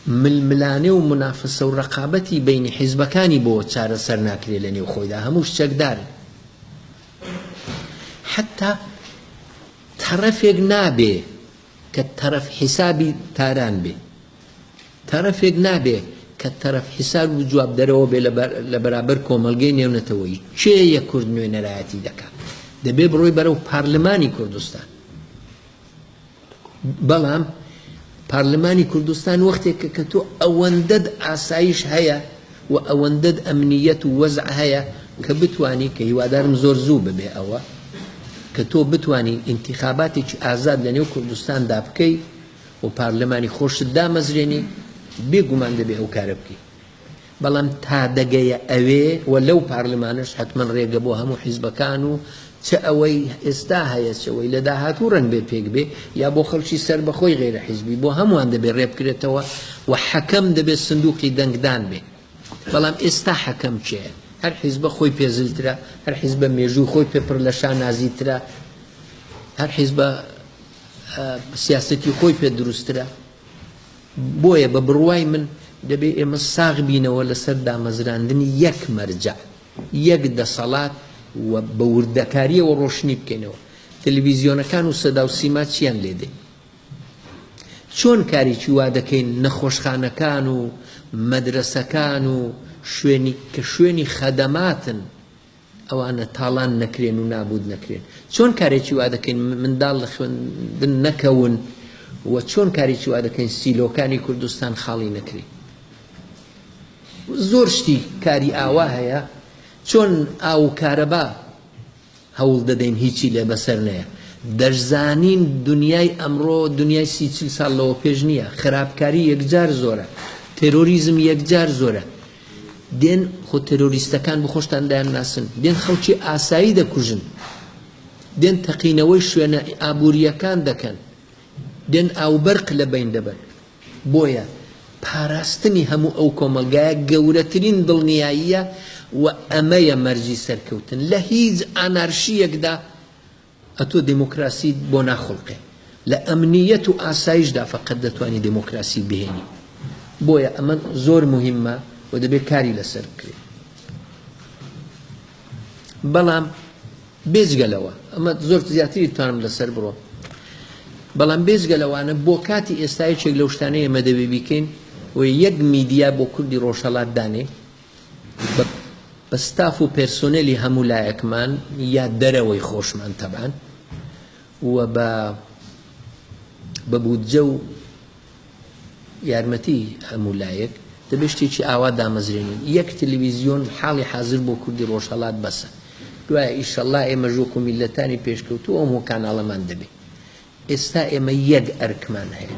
ململانێ و منافسە و ڕقابەتی بینی حیزبەکانی بۆ چارەسەر ناکرێت لە نێو خۆیدا هەمووش چەکدارن حتى طرفێک نابێ کە طرف حسابی تاران بێ طرفێک نابێ کە طرف حساب و جواب دەرەوە بێ لە بەرابەر کۆمەلگەی نێونەتەوەی چێیە کورد نوێنەرایەتی دەکات دەبێ بڕۆی بەرەو پارلمانی کوردستان بەڵام پارلمانی کوردستان وەختێکە کە تۆ ئەوەندەد ئاسایش هەیە و ئەوەندەد ئەمنیەت و وەزع هەیە کە بتوانی کە هیوادارم زۆر زوو ببێ ئەوە کە تۆ بتوانی انتخاباتێکی ئازاد لە نێو کوردستاندا بکەی و پارلمانی خۆشت دامەزرێنی بێگومان دەبێ ئەو کارە بکەی بەڵام تا دەگەیە ئەوێ و لەو پارلمانش حتمما ڕێگە بۆ هەموو حیزبەکان و چ ئەوەی ئێستا هەیە چەوەی لە داهاتوو ڕەنگ بێ پێک بێ یا بۆ خەڵکی سەر بەخۆی غێرە حیزبی بۆ هەمووان دەبێ ڕێ بکرێتەوە و حەکەم دەبێت سندوقی دەنگدان بێ بەڵام ئێستا حەکەم چێە هەر حیزبە خۆی پێزلترە هەر حیزبە مێژوو خۆی پێپڕ لە شان نازیترە هەر حیزبە سیاسەتی خۆی پێ دروسترە بۆیە بە بڕوای من دەبێت ئێمە ساغ بینەوە لەسەر دامەزراندنی یەک مەرجە یەک دەسەڵات و بە وردەکاریەوە ڕۆشنی بکەینەوە تەلەڤیزیۆنەکان و سەدا و سیما چیان لێدەین چۆن کارێکی وا دەکەین نەخۆشخانەکان و مەدرسەکان و شوێنی کە شوێنی خەدەماتن ئەوانە تاڵان نەکرێن و نابود نەکرێن چۆن کارێکی وا دەکەین منداڵ لە خوێندن نەکەون و چۆن کارێکی وا دەکەین سیلۆکانی کوردستان خاڵی نەکرێن زۆر شتی کاری ئاوا هەیە چۆن ئاو و کارەبا هەوڵ دەدەین هیچی لێ بەسەر نەیە دەشزانین دنیای ئەمڕۆ دنیای 30 ساڵ لەوە پێش نییە خراپکاری یەکجار زۆرە تێرۆریزم یەکجار زۆرە دێن خۆ تێرۆریستەکان بخۆشتان دایان ناسن دێن خەڵکی ئاسایی دەکوژن دێن تەقینەوەی شوێنە ئابوووریەکان دەکەن دێن ئاوبەرق لە بین دەبن بۆیە پاراستنی هەموو ئەو کۆمەلگایە گەورەترین دڵنیاییە و ئەمەیە مەرجی سەرکەوتن لە هیچ ئانارشیەکدا ئەتۆ دموکراسی بۆ ناخڵقێ لە ئەمنیەت و ئاسایشدا فقط دەتوانی دموکراسی بهێنی بۆیە ئەمە زۆر مهمە و دەبێت کاری لەسەر بکرێت بەڵام بێجگەلەوە ئەمە زۆر زیاتری توانم لەسەر بڕۆ بەڵام بێجگەلەوانە بۆ کاتی ئێستایەکێک لەو شتانەیە ئێمە دەبێ بیکەین و یەک میدیا بۆ کوردی ڕۆژهەڵات دانێ بە ستاف و پێرسۆنێلی هەموو لایەکمان یا دەرەوەی خۆشمان تەبان و بە بودجە و یارمەتی هەموو لایەک دەبێت شتێکی ئاوا دامەزرێنین یەک تەلەڤیزیۆن حاڵی حازر بۆ کوردی ڕۆژهەڵات بەسە دوایە ئیشەڵڵا ئێمە ژۆک و میلەتانی پێشکەوتوو ئەو هەموو کاناڵەمان دەبێت ئێستا ئێمە یەک ئەرکمان هەیە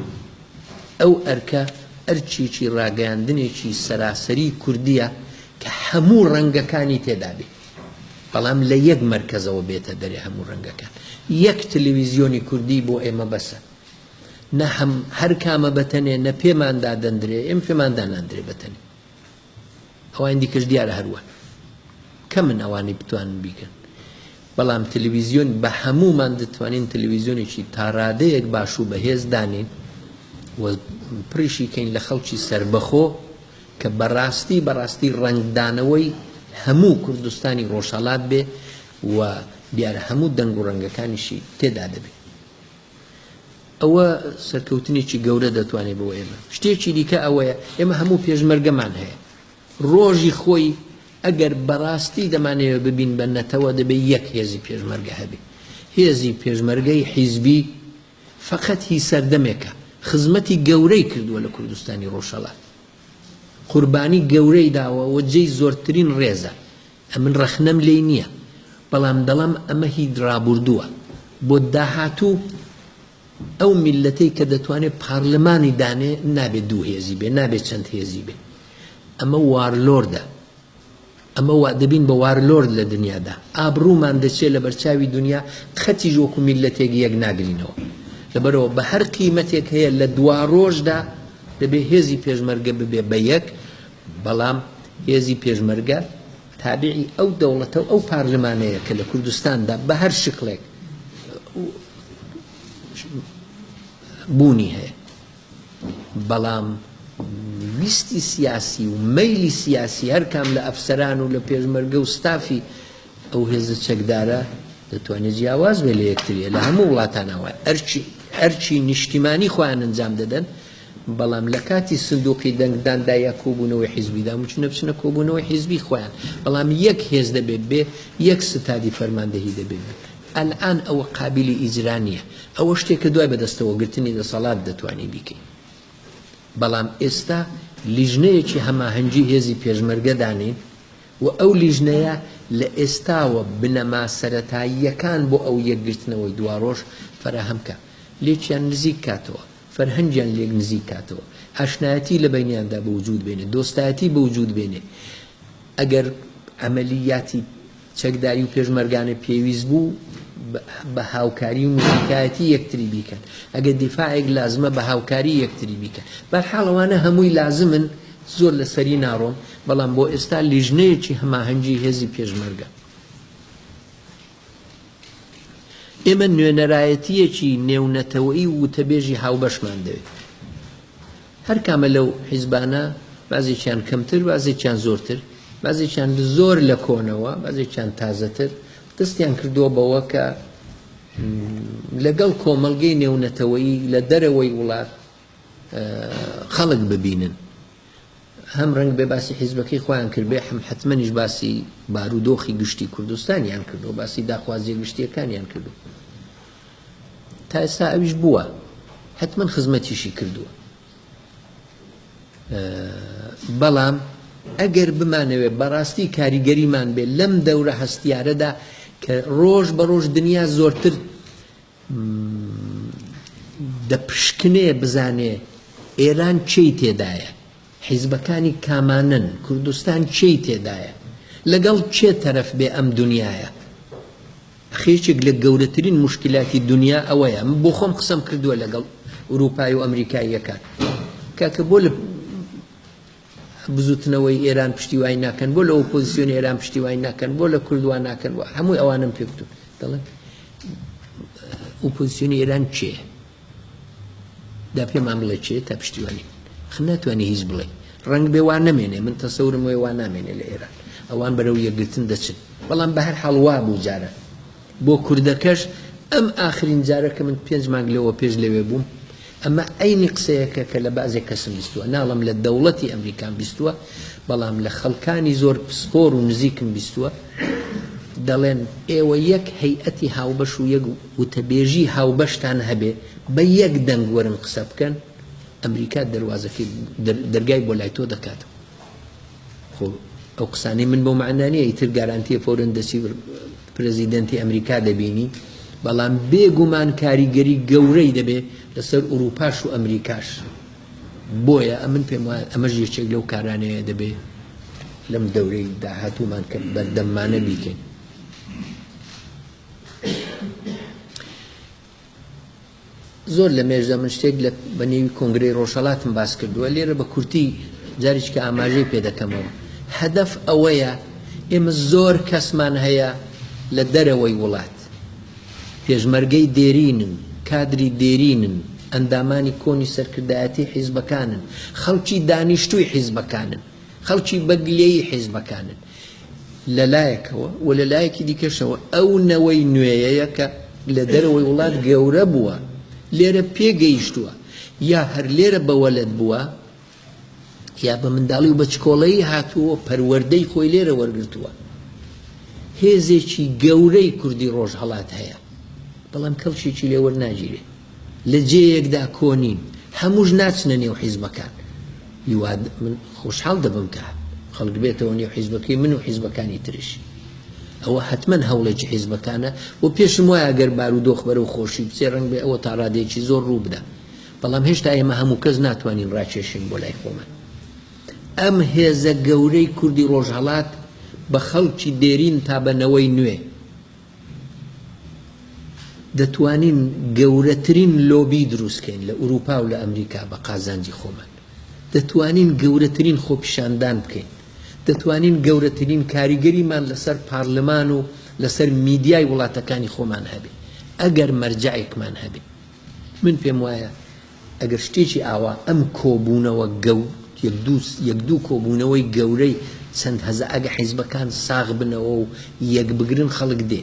ئەو ئەرکە ئەرچێکی ڕاگەیاندنێکی سەراسەری کوردیە کە هەموو ڕەنگەکانی تێدا بێت بەڵام لە یەک مەرکەزەوە بێتە دەرێ هەموو ڕەنگەکان یەک تەلەڤیزیۆنی کوردی بۆ ئێمە بەسە نە هەر کامە بەتەنێ نە پێماندا دەندرێ ئێمە پێماندا ناندرێ بەتەنێ ئەوان دیکەش دیارە هەروە کە من ئەوانی بتوانن بیکەن بەڵام تەلەڤیزیۆن بە هەموومان دەتوانین تەلەڤیزیۆنێکی تا ڕادەیەک باش و بەهێز دانین و پڕیشی کەین لە خەڵکی سربەخۆ کە بەڕاستی ڕەنگدانەوەی هەموو کوردستانی ڕۆژهەڵات بێ و دیارە هەموو دەنگ و ڕەنگەکانیشی تێدا دەبێت ئەوە سەرکەوتنێکی گەورە دەتوانێت بۆ ئێمە شتێکی دیکە ئەوەیە ئێمە هەموو پێشمەرگەمان هەیە ڕۆژی خۆی ئەگەر بەڕاستی دەمانەوێت ببین بە نەتەوە دەبێت یەک هێزی پێشمەرگە هەبێ هێزی پێشمەرگەی حیزبی فقط هی سەردەمێکە خزمەتی گەورەی کردووە لە کوردستانی ڕۆژهەڵات قوربانی گەورەی داوە و جێی زۆرترین ڕێزە ئەمن ڕەخنەم لێی نییە بەڵام دەڵام ئەمە هی درابوردووە بۆ داهاتوو ئەو میلەتەی کە دەتوانێت پارلەمانی دانێ نابێت دوو هێزی بێ نابێت چەند هێزی بێ ئەمە وارلۆردە ئەمە دەبین بە وارلۆرد لە دنیادا ئابڕوومان دەچێت لە بەرچاوی دنیا خەتیژ وەکو میلەتێک یەک ناگرینەوە لەبەرەوە بە هەر قیمەتێک هەیە لە دوا ڕۆژدا دەبێت هێزی پێشمەرگە ببێ بە یەک بەڵام هێزی پێشمەرگە تابعی ئەو دەوڵەتە و ئەو پارلەمانەیە کە لە کوردستاندا بە هەر شکلێک بوونی هەیە بەڵام ویستی سیاسی و مەیلی سیاسی هەر کام لە ئەفسەران و لە پێشمەرگە و ستافی ئەو هێزە چەکدارە دەتوانێت جیاواز بێ لە یەکتریە لە هەموو وڵاتانەوە ئەرچی نیشتیمانی خۆیان ئەنجام دەدەن بەڵام لە کاتی سندوقی دەنگداندا یا کۆبوونەوەی حیزبیدا وچونە بچنە کۆبوونەوەی حیزبی خۆیان بەڵام یەک هێز دەبێت بێ یەک ستادی فەرماندەهی دەبێت ئەلئان ئەوە قابلی ئیجرا نییە ئەوە شتێکە دوای بەدەستەوە گرتنی دەسەڵات دەتوانی بیکەین بەڵام ئێستا لیژنەیەکی هەماهەنگی هێزی پێشمەرگە دانین و ئەو لیژنەیە لە ئێستاوە بنەما سەرەتاییەکان بۆ ئەو یەکگرتنەوەی دواڕۆژ فەراهەمکە لێکیان نزیک کاتەوە فەرهەنگیان لێک نزیک کاتەوە ئاشنایەتی لە بەینیاندا بە وجود بێنێ دۆستایەتی بە وجود بێنێ ئەگەر ئەمەلیاتی چەکداری و پێشمەرگانە پێویست بوو بە هاوکاری و مشترکایەتی یەکتری بیکەن ئەگەر دیفاعێک لازمە بە هاوکاری یەکتری بیکەن بەرحاڵەوانە هەمووی لازمن زۆر لەسەری ناڕۆم بەڵام بۆ ئێستا لیژنەیەکی هەماهەنگی هێزی پێشمەرگە ئێمە نوێنەرایەتیەکی نێونەتەوەی وتەبێژی هاوبەشمان دەوێت هەر کامە لەو حیزبانە بازێکیان کەمتر بازێکیان زۆرتر بازێکیان زۆر لە کۆنەوە بازێکیان تازەتر دەستیان کردووە بەوە کە لەگەڵ کۆمەڵگەی نێونەتەوەی لە دەرەوەی وڵات خەڵک ببینن هەم ڕەنگ بێ باسی حیزبەکەی خۆیان کرد بێ حتمەنیش باسی بارودۆخی گشتی کوردستانیان کردو باسی داخوازیە گشتیەکانیان کردو تا ئێستا ئەویش بووە حتمەن خزمەتیشی کردووە بەڵام ئەگەر بمانەوێ بەڕاستی کاریگەریمان بێ لەم دەورە هەستیارەدا کە ڕۆژ بە ڕۆژ دنیا زۆرتر دەپشکنێ بزانێ ئێران چی تێدایە حیزبەکانی کامانن کوردستان چی تێدایە لەگەڵ چێ تەرەف بێ ئەم دنیاە خێچێک لە گەورەترین مشکلاتی دنیا ئەوەیە من بۆ خۆم قسەم کردووە لەگەڵ ئوروپای و ئەمریکاییەکان کاکە بۆ لە بزوتنەوەی ئێران پشتیوانی ناکەن بۆ لە ئۆپۆزیسیۆنی ئێران پشتیوانی ناکەن بۆ لە کوردوان ناکەن هەمووی ئەوانم پێ گوتوون دەڵێن ئۆپۆزیسیۆنی ئێران چێ دا پێمان بڵێ چێ تا پشتیوانی ناتوانێ هیچ بڵێ ڕەنگ بێ وان نەمێنێ من تەسەورم وێ وان نامێنێ لە ئێران ئەوان بەرەو یەکگرتن دەچن بەڵام بە هەر حاڵ وا بوو جارە بۆ کوردەکەش ئەم ئاخرین جارە کە من 5 مانگ لەوە پێش لەوێ بووم ئەمە ئەینی قسەیەکە کە لە بازێک کەسم بیستووە ناڵم لە دەوڵەتی ئەمریکان بیستووە بەڵام لە خەڵکانی زۆر پسپۆر و نزیکم بیستووە دەڵێن ئێوە یەک هەیئەتی هاوبەش و یەک وتەبێژی هاوبەشتان هەبێ بە یەک دەنگ وەرن قسە بکەن ئەمریکا دەواازەکەی دەرگای بۆ لای تۆ دەکاتەوە خۆ ئەو قسانەی من بۆ معنانیە ئیتر گارانتیە فۆرن دەسی پرەزیدەنتی ئەمریکا دەبینی بەڵام بێگومان کاریگەری گەورەی دەبێ لەسەر ئوروپاش و ئەمریکاش بۆیە ئەمن پێم وایە ئەمەش یەکێک لەو کارانەیە دەبێ لەم دەورەی داهاتوومان کە بەردەممانە بیکەین زۆر لە مێژدا من شتێک لە بەنێوی کۆنگرەی ڕۆژهەڵاتم باس کردووە لێرە بە کورتی جاریش کە ئاماژەی پێ دەکەمەوە هەدەف ئەوەیە ئێمە زۆر کەسمان هەیە لە دەرەوەی وڵات پێشمەرگەی دێرینن کادری دێرینن ئەندامانی کۆنی سەرکردایەتی حیزبەکانن خەڵکی دانیشتووی حیزبەکانن خەڵکی بەگلێی حیزبەکانن لەلایەکەوە و لەلایەکی دیکەشەوە ئەو نەوەی نوێیەیە کە لە دەرەوەی وڵات گەورە بووە لێرە پێگەیشتووە یا هەر لێرە بەوەلد بووە یا بە منداڵی و بە چکۆڵەیی هاتووە پەروەردەی خۆی لێرە وەرگرتووە هێزێکی گەورەی کوردی ڕۆژهەڵات هەیە بەڵام کەڵشێکی لێوە ناگیرێ لە جێیەکدا کۆنین هەمووش ناچنە نێو حیزبەکان من خۆشحاڵ دەبم کە خەڵک بێتەوە نێو حیزبەکەی من و حیزبەکانی ترش ئەوە حتمەن هەوڵێکی حیزبەکانە و پێشم وایە ئەگەر بارودۆخ بەرەو خۆشی بچێ ڕەنگ بێ ئەوە تا ڕادێکی زۆر ڕوو بدە بەڵام هێشتا ئێمە هەموو کەس ناتوانین ڕاکێشین بۆ لای خۆمان ئەم هێزە گەورەی کوردی ڕۆژهەڵات بە خەڵکی دێرین تا بەنەوەی نوێ دەتوانین گەورەترین لۆبی دروستکەین لە ئوروپا و لە ئەمریکا بە قازانجی خۆمان دەتوانین گەورەترین خۆپیشاندان بکەین دەتوانین گەورەترین کاریگەریمان لەسەر پارلەمان و لەسەر میدیای وڵاتەکانی خۆمان هەبێ ئەگەر مەرجعێکمان هەبێ من پێم وایە ئەگەر شتێکی ئاوا ئەم کۆبوونەوە یەک دوو کۆبوونەوەی گەورەی چەند هەزە ئەگە حیزبەکان ساغ بنەوە و یەک بگرن خەڵک دێ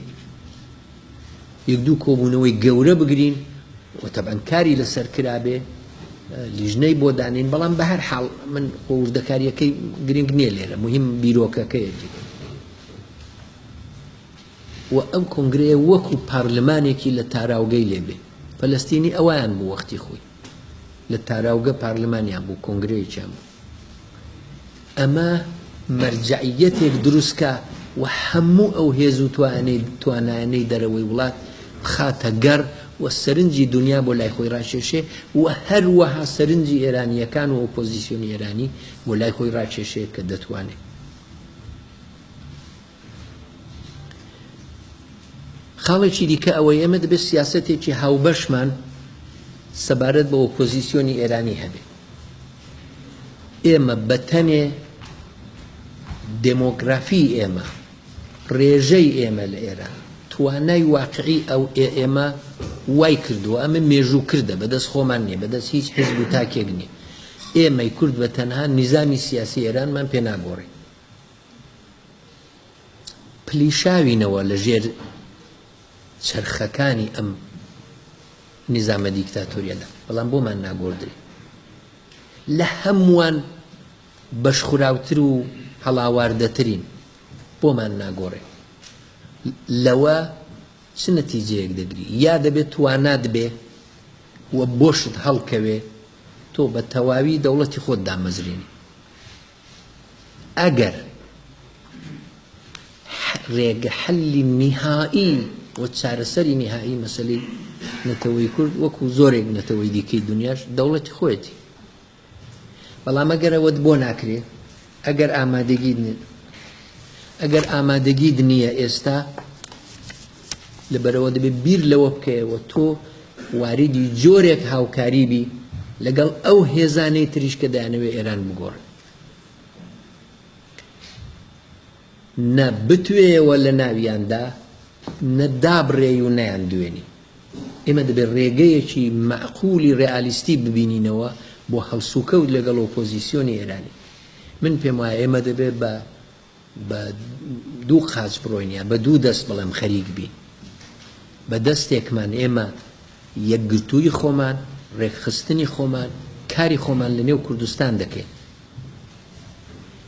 یەک دوو کۆبوونەوەی گەورە بگرین و تەبعەن کاری لەسەر کرابێ لیژنەی بۆ دانین بەڵام بە هەر حاڵ من وردەکاریەکەی گرنگ نییە لێرە مهم بیرۆکەکەیەکی و ئەم کۆنگرەیە وەکو پارلەمانێکی لە تاراوگەی لێبێ فەلەستینی ئەویان بوو وەختی خۆی لە تاراوگە پارلەمانیان بوو کۆنگرەیەکیان بوو ئەمە مەرجعیەتێک دروستکە و هەموو ئەو هێز و توانایانەی دەرەوەی وڵات بخاتە گەڕ و سەرنجی دنیا بۆ لای خۆی ڕاکێشێ و هەروەها سەرنجی ئێرانیەکان و ئۆپۆزیسیۆنی ئێرانی بۆ لای خۆی ڕاکێشێ کە دەتوانێت خاڵێکی دیکە ئەوەی ئێمە دەبێت سیاسەتێکی هاوبەشمان سەبارەت بە ئۆپۆزیسیۆنی ئێرانی هەبێ ئێمە بەتەنێ دمۆگرافی ئێمە ڕێژەی ئێمە لە ئێران توانای واقعی ئەو ئێمە وای کردووە ئەمە مێژوو کردە بەدەست خۆمان نییە بەدەست هیچ حیزب و تاکێک نییە ئێمەی کورد بە تەنها نیزامی سیاسی ئێرانمان پێ ناگۆڕێ پلیشاوینەوە لە ژێر چرخەکانی ئەم نیزامە دیکتاتۆریەدا بەڵام بۆمان ناگۆڕدرێ لە هەمووان بەشخوراوتر و هەڵاواردەترین بۆمان ناگۆڕێ لەوە چ نەتیجەیەک دەگری یا دەبێت توانات بێ و بۆشت هەڵکەوێ تۆ بە تەواوی دەوڵەتی خۆت دامەزرێنی ئەگەر ڕێگە حەلی نیهایی و چارەسەری نیهایی مەسەلەی نەتەوەی کورد وەکو زۆرێک نەتەوەی دیکەی دنیاش دەوڵەتی خۆیەتی بەڵام ئەگەر ئەوەت بۆ ناکرێ ئەگەر ئامادەگیت نییە ئێستا لەبەرەوە دەبێت بیر لەوە بکەیەوە تۆ واریدی جۆرێک هاوکاری بی لەگەڵ ئەو هێزانەی تریش کە دەیانەوێت ئێران بگۆڕن نە بتوێیەوە لە ناویاندا نە دابڕێ و نەیان دوێنی ئێمە دەبێت ڕێگەیەکی معقولی ڕێئالیستی ببینینەوە بۆ هەڵسوکەوت لەگەڵ ئۆپۆزیسیۆنی ئێرانی من پێم وایە ئێمە دەبێت بە دوو قاچ بڕۆینە بە دوو دەست بەڵام خەریک بین بە دەستێکمان ئێمە یەکگرتووی خۆمان ڕێکخستنی خۆمان کاری خۆمان لە نێو کوردستان دەکەین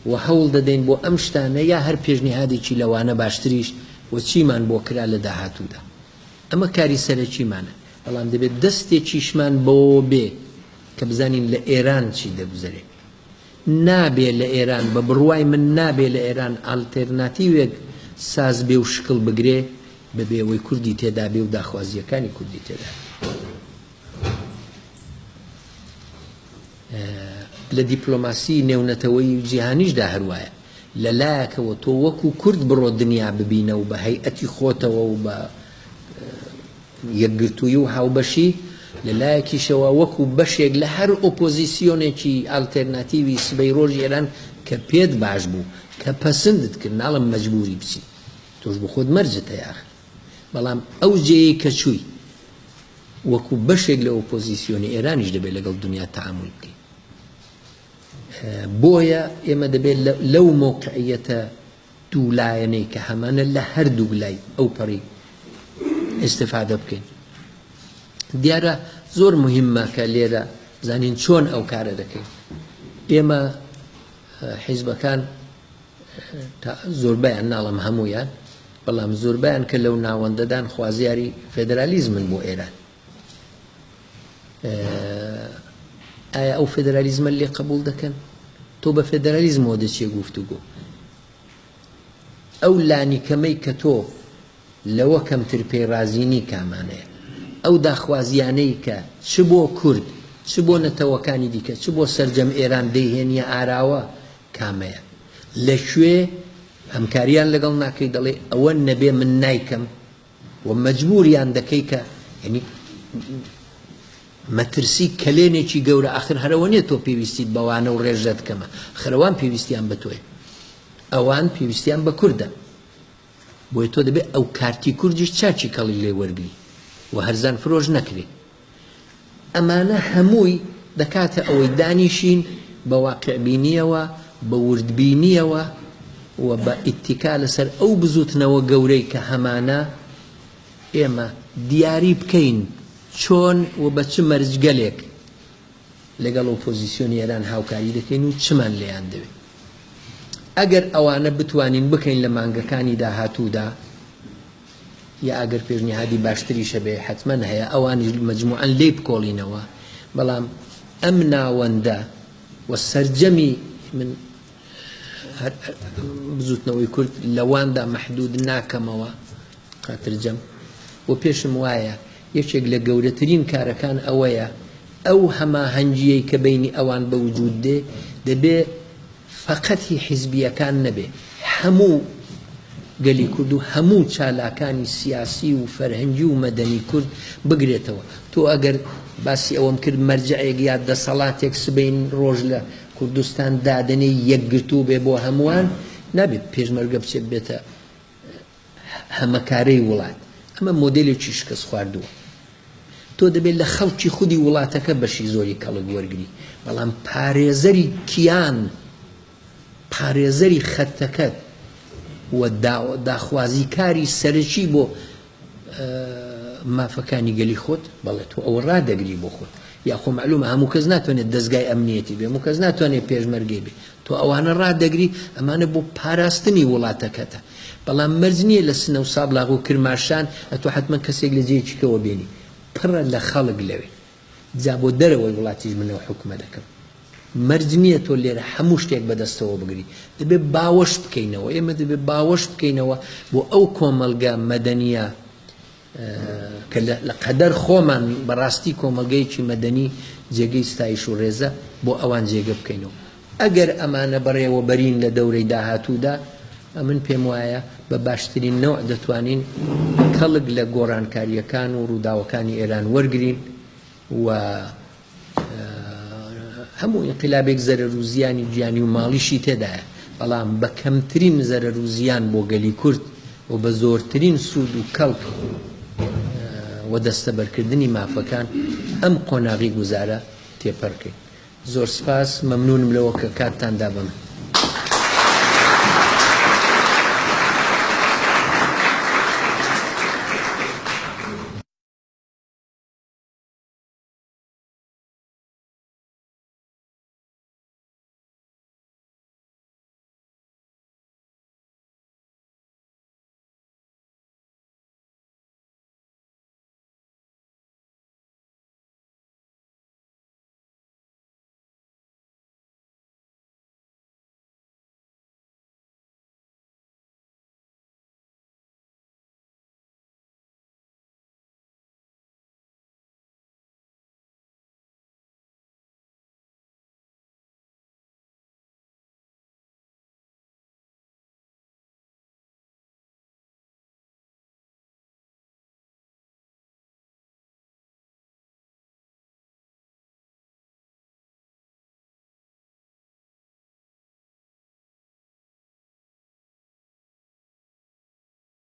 و هەوڵ دەدەین بۆ ئەم شتانە یا هەر پێشنیهادێکی لەوانە باشتریش و چیمان بۆ کرا لە داهاتوودا ئەمە کاری سەرەکیمانە بەڵام دەبێت دەستێکیشمان بۆ بێ کە بزانین لە ئێران چی دەگوزارێت نابێ لە ئێران بە بڕوای من نابێ لە ئێران ئالتێرناتیوێک ساز بێ و شکل بگرێ بەبێەوەی کوردی تێدا بێ و داخوازیەکانی کوردی تێدا لە دیپلۆماسی نێونەتەوەی جیهانیشدا هەروایە لەلایەکەوە تۆ وەکو کورد بڕۆ دنیا ببینە و بە هەیئەتی خۆتەوە و بە یەکگرتووی و هاوبەشی لەلایەکیشەوە وەکو بەشێک لە هەر ئۆپۆزیسیۆنێکی ئالتێرناتیوی سبەی ڕۆژی ئێران کە پێت باش بوو کە پەسەندت کرد ناڵم مەجبوری بچی تۆش بۆ خۆت مەرجتە یاخ بەڵام ئەو جێی کە چووی وەکو بەشێک لە ئۆپۆزیسیۆنی ئێرانیش دەبێت لەگەڵ دنیا تەعامل بکەین بۆیە ئێمە دەبێت لەو مۆقعیەتە دوولایەنەی کە هەمانە لە هەردوو لای ئەو پەڕی ئیستیفادە بکەین دیارە زۆر مهمە کە لێرە زانین چۆن ئەو کارە دەکەین ئێمە حیزبەکان زۆربیان ناڵم هەموویان بەڵام زۆربیان کە لەو ناوەندەدان خوازیاری فێدرالیزمن بۆ ئێران ئایا ئەو فێدرالیزمە لێ قبول دەکەن تۆ بە فێدرالیزمەوە دەچێ گفتوگۆ ئەو لانی کەمەی کە تۆ لەوە کەمتر پێی رازینی کامانەیە ئەو داخوازیانەی کە چ بۆ کورد چ بۆ نەتەوەکانی دیکە چ بۆ سەرجەم ئێران دەیهێنیە ئاراوە کامەیە لەکوێ هەمکاریان لەگەڵ ناکەی دەڵێ ئەوە نەبێ من نایکەم و مەجبوریان دەکەی کە یعنی مەترسی کلێنێکی گەورە ئاخر هەرەوە نیە تۆ پێویستیت بەوانە و ڕێژە دکەمە خەرەوان پێویستیان بە تۆی ئەوان پێویستیان بە کووردە بۆی تۆ دەبێت ئەو کارتی کوردیش چاچی کەڵی لێ وەرگری و هەرزان فرۆژ نەکرێ ئەمانە هەمووی دەکاتە ئەوەی دانیشین بە واقعبینیەوە بە وردبینیەوە و بە ئیتیکا لەسەر ئەو بزوتنەوە گەورەی کە هەمانە ئێمە دیاری بکەین چۆن و بە چ مەرجگەلێک لەگەڵ ئۆپۆزیسیۆنی ئێران هاوکاری دەکەین و چمان لێیان دەوێت ئەگەر ئەوانە بتوانین بکەین لە مانگەکانی داهاتوودا یا ئەگەر پێشنیهادی باشتریشە بێ حتمەن هەیە ئەوانی مەجموعەن لێ بکۆڵینەوە بەڵام ئەم ناوەندە و سەرجەمی من بزوتنەوەی کورد لەواندا مەحدود ناکەمەوە خاترجەم و پێشم وایە یەکێک لە گەورەترین کارەکان ئەوەیە ئەو هەماهەنگیەی کە بینی ئەوان بە وجود دێ دەبێ فەقەتی حیزبیەکان نەبێ هەموو گەلی کورد و هەموو چالاکانی سیاسی و فەرهەنگی و مەدەنی کورد بگرێتەوە تۆ ئەگەر باسی ئەوەم کرد مەرجعێک یا دەسەڵاتێک سبەین ڕۆژ لە کوردستان دادنەی یەکگرتوو بێ بۆ هەمووان نابێت پێشمەرگە بچێت بێتە هەمەکارەی وڵات ئەمە مۆدێلێکی شکست خواردووە تۆ دەبێت لە خەڵکی خودی وڵاتەکە بەشی زۆری کەڵک وەرگری بەڵام پارێزەری کیان پارێزەری خەتەکەت و داخوازیکاری سەرەکی بۆ مافەکانی گەلی خۆت بەڵێ تۆ ئەوە ڕادەگری بۆ خۆت یاخۆ معلومە هەموو کەس ناتوانێت دەستگای ئەمنیەتی بێ هەموو کەس ناتوانێت پێشمەرگەی بێ تۆ ئەوانە ڕادەگری ئەمانە بۆ پاراستنی وڵاتەکەتە بەڵام مەرج نییە لە سنە و سابلاغ و کرماشان ئەتۆ حتمما کەسێک لە جێیەکەوە بێنی پڕە لە خەڵک لەوێ جا بۆ دەرەوەی وڵاتیش منەوە حکومە دەکەم مەرج نییە تۆ لێرە هەموو شتێک بەدەستەوە بگری دەبێت باوەش بکەینەوە ئێمە دەبێت باوەش بکەینەوە بۆ ئەو کۆمەلگا مەدەنیە کە لە قەدەر خۆمان بەڕاستی کۆمەلگەیەکی مەدەنی جێگەی ستایش و ڕێزە بۆ ئەوان جێگە بکەینەوە ئەگەر ئەمانە بەڕێوە بەرین لە دەورەی داهاتوودا ئەمن پێم وایە بە باشترین نەوع دەتوانین کەڵک لە گۆڕانکاریەکان و ڕووداوەکانی ئێران وەرگرین و هەموو ئینقلابێک زەرەر و زیانی گیانی و ماڵیشی تێدایە بەڵام بە کەمترین زەرەر و زیان بۆ گەلی کورد و بە زۆرترین سوود و کەڵک و دەستەبەرکردنی مافەکان ئەم قۆناغی گوزارە تێپەڕکەین زۆر سپاس مەمنونم لەوە کە کاتتان دابەم